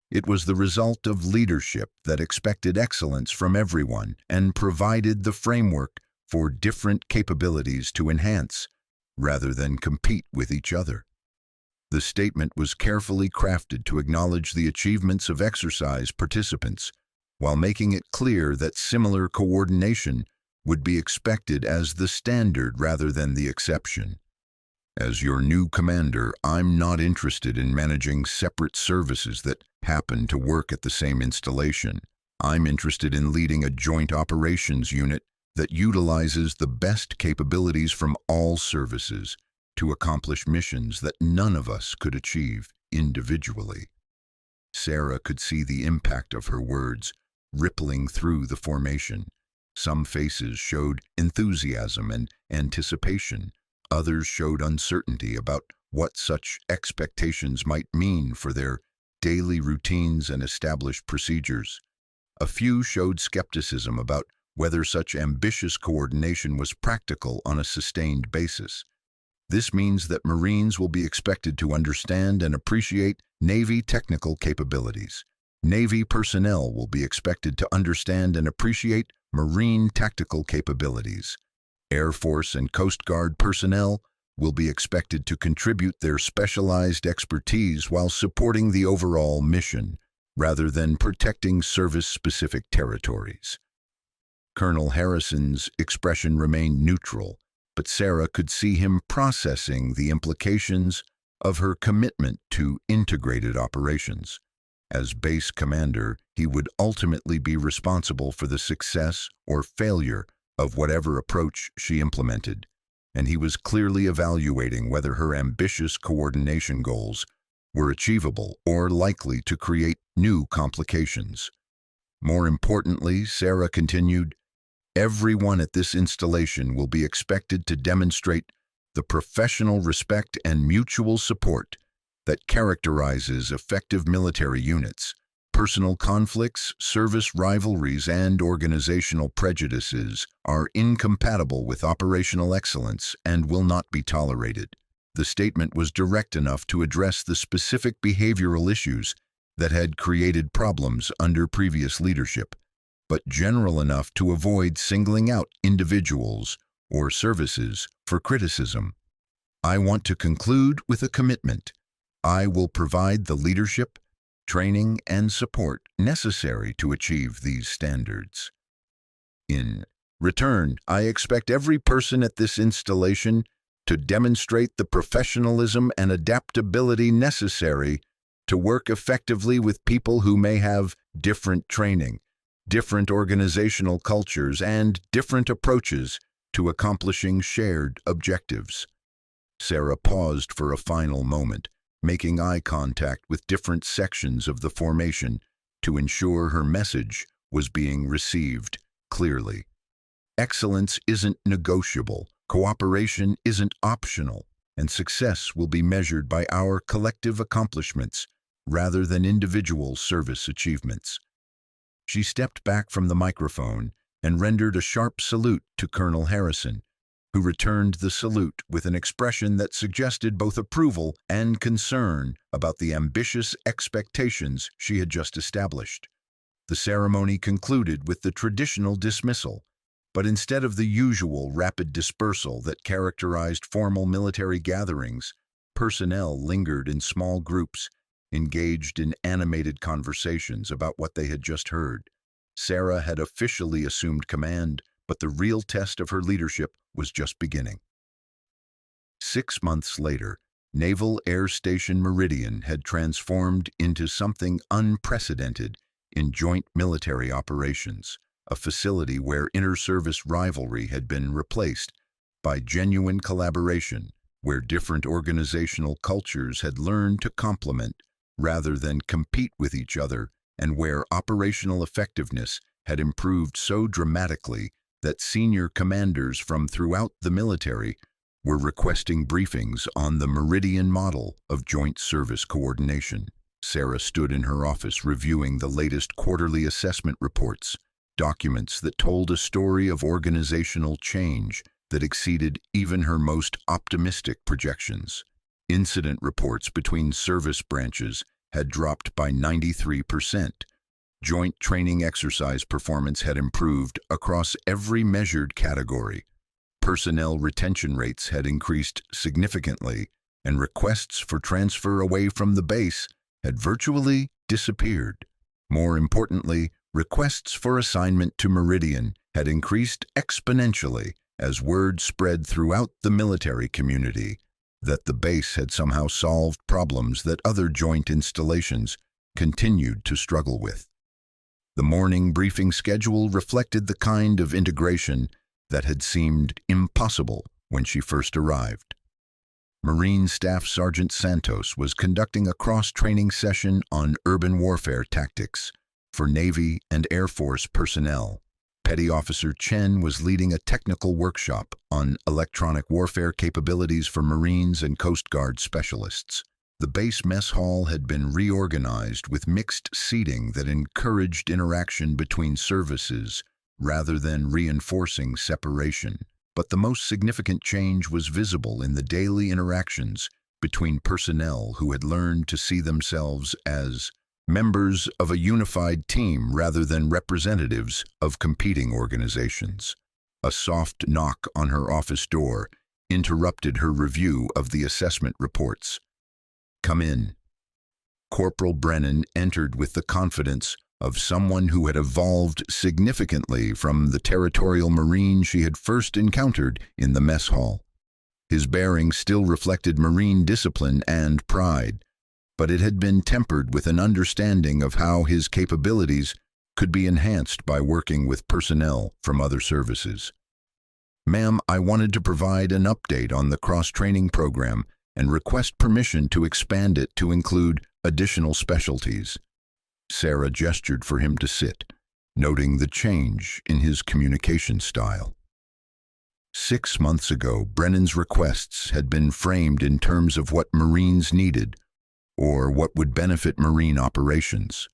It was the result of leadership that expected excellence from everyone and provided the framework for different capabilities to enhance, rather than compete with each other. The statement was carefully crafted to acknowledge the achievements of exercise participants, while making it clear that similar coordination would be expected as the standard rather than the exception. As your new commander, I'm not interested in managing separate services that happen to work at the same installation. I'm interested in leading a joint operations unit that utilizes the best capabilities from all services to accomplish missions that none of us could achieve individually. Sarah could see the impact of her words rippling through the formation. Some faces showed enthusiasm and anticipation. Others showed uncertainty about what such expectations might mean for their daily routines and established procedures. A few showed skepticism about whether such ambitious coordination was practical on a sustained basis. This means that Marines will be expected to understand and appreciate Navy technical capabilities. Navy personnel will be expected to understand and appreciate Marine tactical capabilities. Air Force and Coast Guard personnel will be expected to contribute their specialized expertise while supporting the overall mission, rather than protecting service-specific territories. Colonel Harrison's expression remained neutral, but Sarah could see him processing the implications of her commitment to integrated operations. As base commander, he would ultimately be responsible for the success or failure of whatever approach she implemented, and he was clearly evaluating whether her ambitious coordination goals were achievable or likely to create new complications. More importantly, Sarah continued, everyone at this installation will be expected to demonstrate the professional respect and mutual support that characterizes effective military units. Personal conflicts, service rivalries, and organizational prejudices are incompatible with operational excellence and will not be tolerated. The statement was direct enough to address the specific behavioral issues that had created problems under previous leadership, but general enough to avoid singling out individuals or services for criticism. I want to conclude with a commitment. I will provide the leadership, training, and support necessary to achieve these standards. In return, I expect every person at this installation to demonstrate the professionalism and adaptability necessary to work effectively with people who may have different training, different organizational cultures, and different approaches to accomplishing shared objectives. Sarah paused for a final moment, making eye contact with different sections of the formation to ensure her message was being received clearly. Excellence isn't negotiable, cooperation isn't optional, and success will be measured by our collective accomplishments rather than individual service achievements. She stepped back from the microphone and rendered a sharp salute to Colonel Harrison, who returned the salute with an expression that suggested both approval and concern about the ambitious expectations she had just established. The ceremony concluded with the traditional dismissal, but instead of the usual rapid dispersal that characterized formal military gatherings, personnel lingered in small groups, engaged in animated conversations about what they had just heard. Sarah had officially assumed command, but the real test of her leadership was just beginning. 6 months later, Naval Air Station Meridian had transformed into something unprecedented in joint military operations, a facility where inter-service rivalry had been replaced by genuine collaboration, where different organizational cultures had learned to complement rather than compete with each other, and where operational effectiveness had improved so dramatically that senior commanders from throughout the military were requesting briefings on the Meridian model of joint service coordination. Sarah stood in her office reviewing the latest quarterly assessment reports, documents that told a story of organizational change that exceeded even her most optimistic projections. Incident reports between service branches had dropped by 93%. Joint training exercise performance had improved across every measured category. Personnel retention rates had increased significantly, and requests for transfer away from the base had virtually disappeared. More importantly, requests for assignment to Meridian had increased exponentially as word spread throughout the military community that the base had somehow solved problems that other joint installations continued to struggle with. The morning briefing schedule reflected the kind of integration that had seemed impossible when she first arrived. Marine Staff Sergeant Santos was conducting a cross-training session on urban warfare tactics for Navy and Air Force personnel. Petty Officer Chen was leading a technical workshop on electronic warfare capabilities for Marines and Coast Guard specialists. The base mess hall had been reorganized with mixed seating that encouraged interaction between services rather than reinforcing separation. But the most significant change was visible in the daily interactions between personnel who had learned to see themselves as members of a unified team rather than representatives of competing organizations. A soft knock on her office door interrupted her review of the assessment reports. "Come in." Corporal Brennan entered with the confidence of someone who had evolved significantly from the territorial Marine she had first encountered in the mess hall. His bearing still reflected Marine discipline and pride, but it had been tempered with an understanding of how his capabilities could be enhanced by working with personnel from other services. "Ma'am, I wanted to provide an update on the cross-training program and request permission to expand it to include additional specialties." Sarah gestured for him to sit, noting the change in his communication style. 6 months ago, Brennan's requests had been framed in terms of what Marines needed, or what would benefit Marine operations.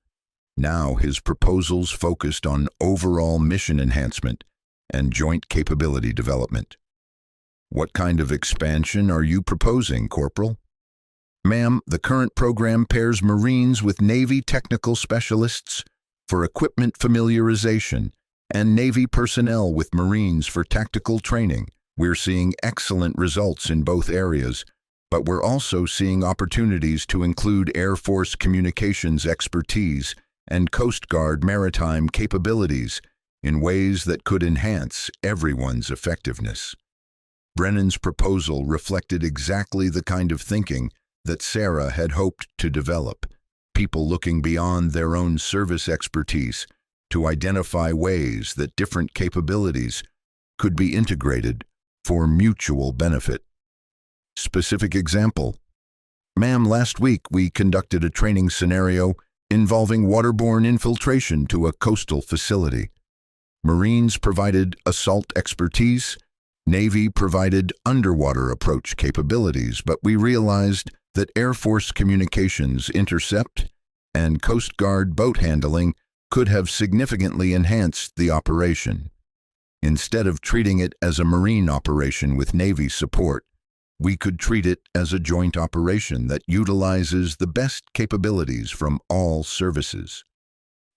Now his proposals focused on overall mission enhancement and joint capability development. "What kind of expansion are you proposing, Corporal?" "Ma'am, the current program pairs Marines with Navy technical specialists for equipment familiarization and Navy personnel with Marines for tactical training. We're seeing excellent results in both areas, but we're also seeing opportunities to include Air Force communications expertise and Coast Guard maritime capabilities in ways that could enhance everyone's effectiveness." Brennan's proposal reflected exactly the kind of thinking that Sarah had hoped to develop, people looking beyond their own service expertise to identify ways that different capabilities could be integrated for mutual benefit. Specific example: "Ma'am, last week we conducted a training scenario involving waterborne infiltration to a coastal facility. Marines provided assault expertise, Navy provided underwater approach capabilities, but we realized that Air Force communications intercept and Coast Guard boat handling could have significantly enhanced the operation. Instead of treating it as a Marine operation with Navy support, we could treat it as a joint operation that utilizes the best capabilities from all services."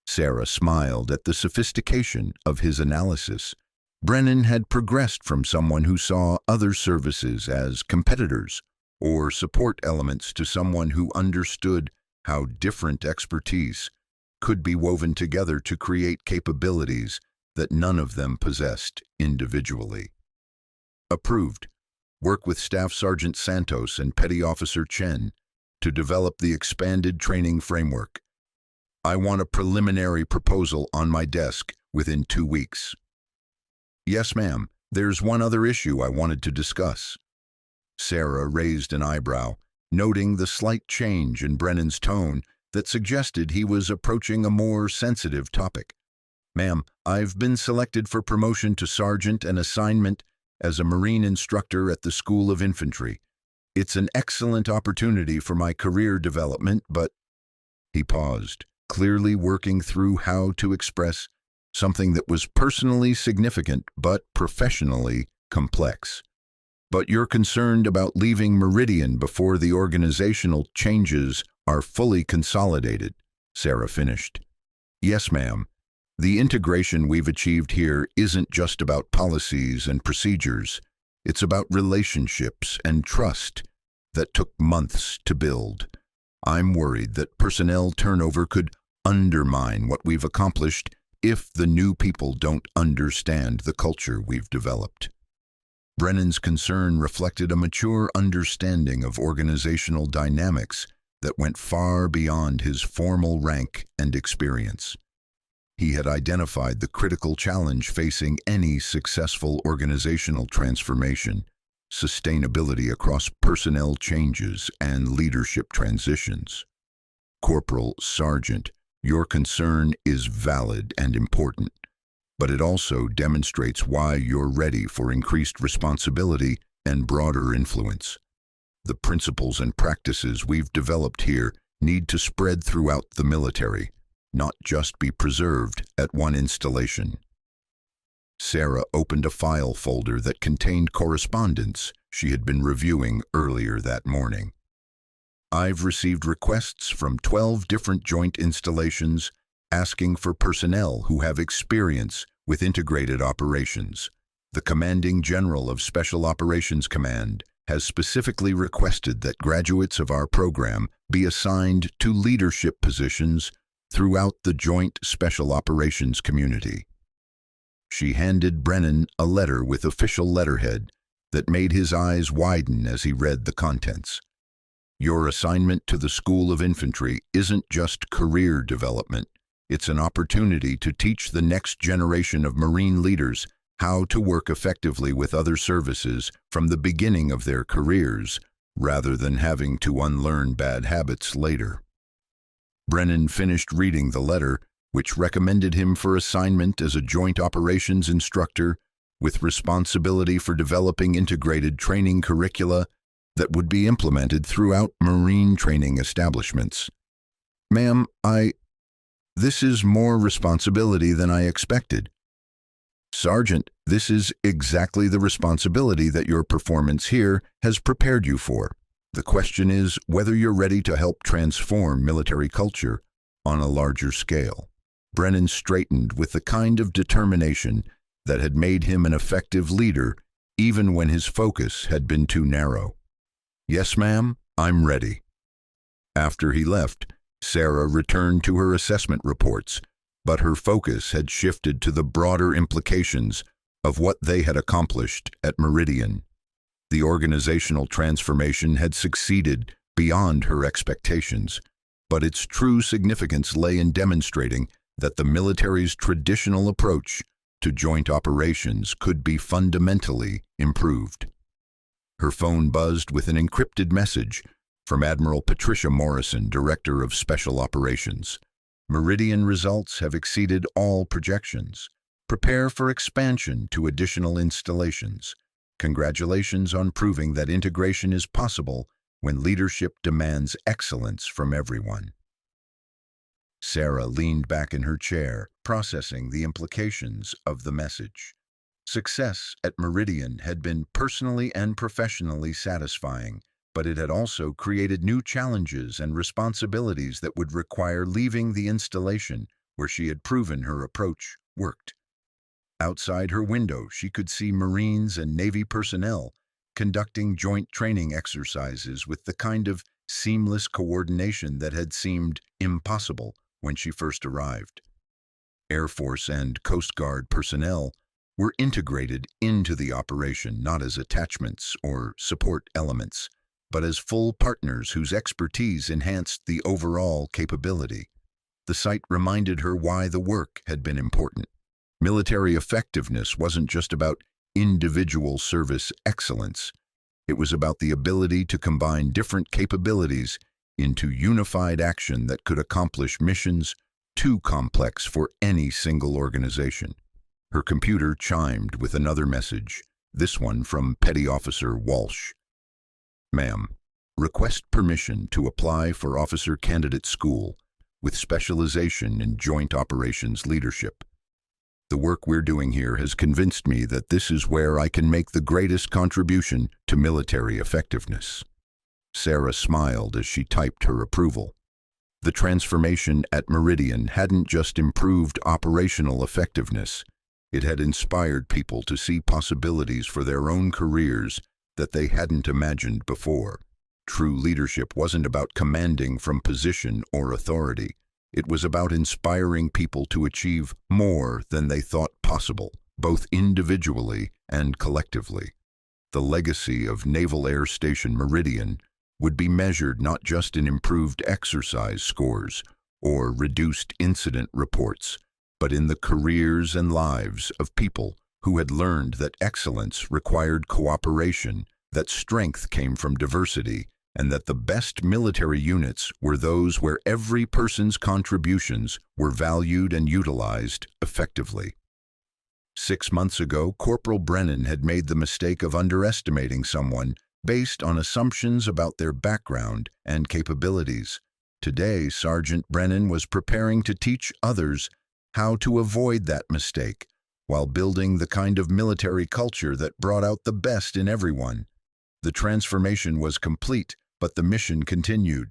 Sarah smiled at the sophistication of his analysis. Brennan had progressed from someone who saw other services as competitors or support elements to someone who understood how different expertise could be woven together to create capabilities that none of them possessed individually. "Approved. Work with Staff Sergeant Santos and Petty Officer Chen to develop the expanded training framework. I want a preliminary proposal on my desk within 2 weeks." "Yes, ma'am. There's one other issue I wanted to discuss." Sarah raised an eyebrow, noting the slight change in Brennan's tone that suggested he was approaching a more sensitive topic. "Ma'am, I've been selected for promotion to sergeant and assignment as a Marine instructor at the School of Infantry. It's an excellent opportunity for my career development, but—" He paused, clearly working through how to express something that was personally significant but professionally complex. "But you're concerned about leaving Meridian before the organizational changes are fully consolidated," Sarah finished. "Yes, ma'am. The integration we've achieved here isn't just about policies and procedures. It's about relationships and trust that took months to build. I'm worried that personnel turnover could undermine what we've accomplished if the new people don't understand the culture we've developed." Brennan's concern reflected a mature understanding of organizational dynamics that went far beyond his formal rank and experience. He had identified the critical challenge facing any successful organizational transformation: sustainability across personnel changes and leadership transitions. "Corporal, Sergeant, your concern is valid and important, but it also demonstrates why you're ready for increased responsibility and broader influence. The principles and practices we've developed here need to spread throughout the military, not just be preserved at one installation." Sarah opened a file folder that contained correspondence she had been reviewing earlier that morning. I've received requests from 12 different joint installations asking for personnel who have experience with integrated operations. The Commanding General of Special Operations Command has specifically requested that graduates of our program be assigned to leadership positions throughout the Joint Special Operations community. She handed Brennan a letter with official letterhead that made his eyes widen as he read the contents. Your assignment to the School of Infantry isn't just career development. It's an opportunity to teach the next generation of Marine leaders how to work effectively with other services from the beginning of their careers, rather than having to unlearn bad habits later. Brennan finished reading the letter, which recommended him for assignment as a joint operations instructor with responsibility for developing integrated training curricula that would be implemented throughout Marine training establishments. Ma'am, this is more responsibility than I expected. Sergeant, this is exactly the responsibility that your performance here has prepared you for. The question is whether you're ready to help transform military culture on a larger scale. Brennan straightened with the kind of determination that had made him an effective leader even when his focus had been too narrow. Yes, ma'am, I'm ready. After he left, Sarah returned to her assessment reports, but her focus had shifted to the broader implications of what they had accomplished at Meridian. The organizational transformation had succeeded beyond her expectations, but its true significance lay in demonstrating that the military's traditional approach to joint operations could be fundamentally improved. Her phone buzzed with an encrypted message from Admiral Patricia Morrison, Director of Special Operations. Meridian results have exceeded all projections. Prepare for expansion to additional installations. Congratulations on proving that integration is possible when leadership demands excellence from everyone. Sarah leaned back in her chair, processing the implications of the message. Success at Meridian had been personally and professionally satisfying, but it had also created new challenges and responsibilities that would require leaving the installation where she had proven her approach worked. Outside her window, she could see Marines and Navy personnel conducting joint training exercises with the kind of seamless coordination that had seemed impossible when she first arrived. Air Force and Coast Guard personnel were integrated into the operation not as attachments or support elements, but as full partners whose expertise enhanced the overall capability. The sight reminded her why the work had been important. Military effectiveness wasn't just about individual service excellence. It was about the ability to combine different capabilities into unified action that could accomplish missions too complex for any single organization. Her computer chimed with another message, this one from Petty Officer Walsh. Ma'am, request permission to apply for Officer Candidate School with specialization in joint operations leadership. The work we're doing here has convinced me that this is where I can make the greatest contribution to military effectiveness. Sarah smiled as she typed her approval. The transformation at Meridian hadn't just improved operational effectiveness, it had inspired people to see possibilities for their own careers that they hadn't imagined before. True leadership wasn't about commanding from position or authority. It was about inspiring people to achieve more than they thought possible, both individually and collectively. The legacy of Naval Air Station Meridian would be measured not just in improved exercise scores or reduced incident reports, but in the careers and lives of people who had learned that excellence required cooperation, that strength came from diversity, and that the best military units were those where every person's contributions were valued and utilized effectively. 6 months ago, Corporal Brennan had made the mistake of underestimating someone based on assumptions about their background and capabilities. Today, Sergeant Brennan was preparing to teach others how to avoid that mistake while building the kind of military culture that brought out the best in everyone. The transformation was complete, but the mission continued.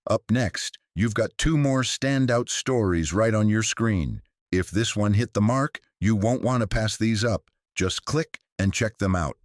Up next, you've got 2 more standout stories right on your screen. If this one hit the mark, you won't want to pass these up. Just click and check them out.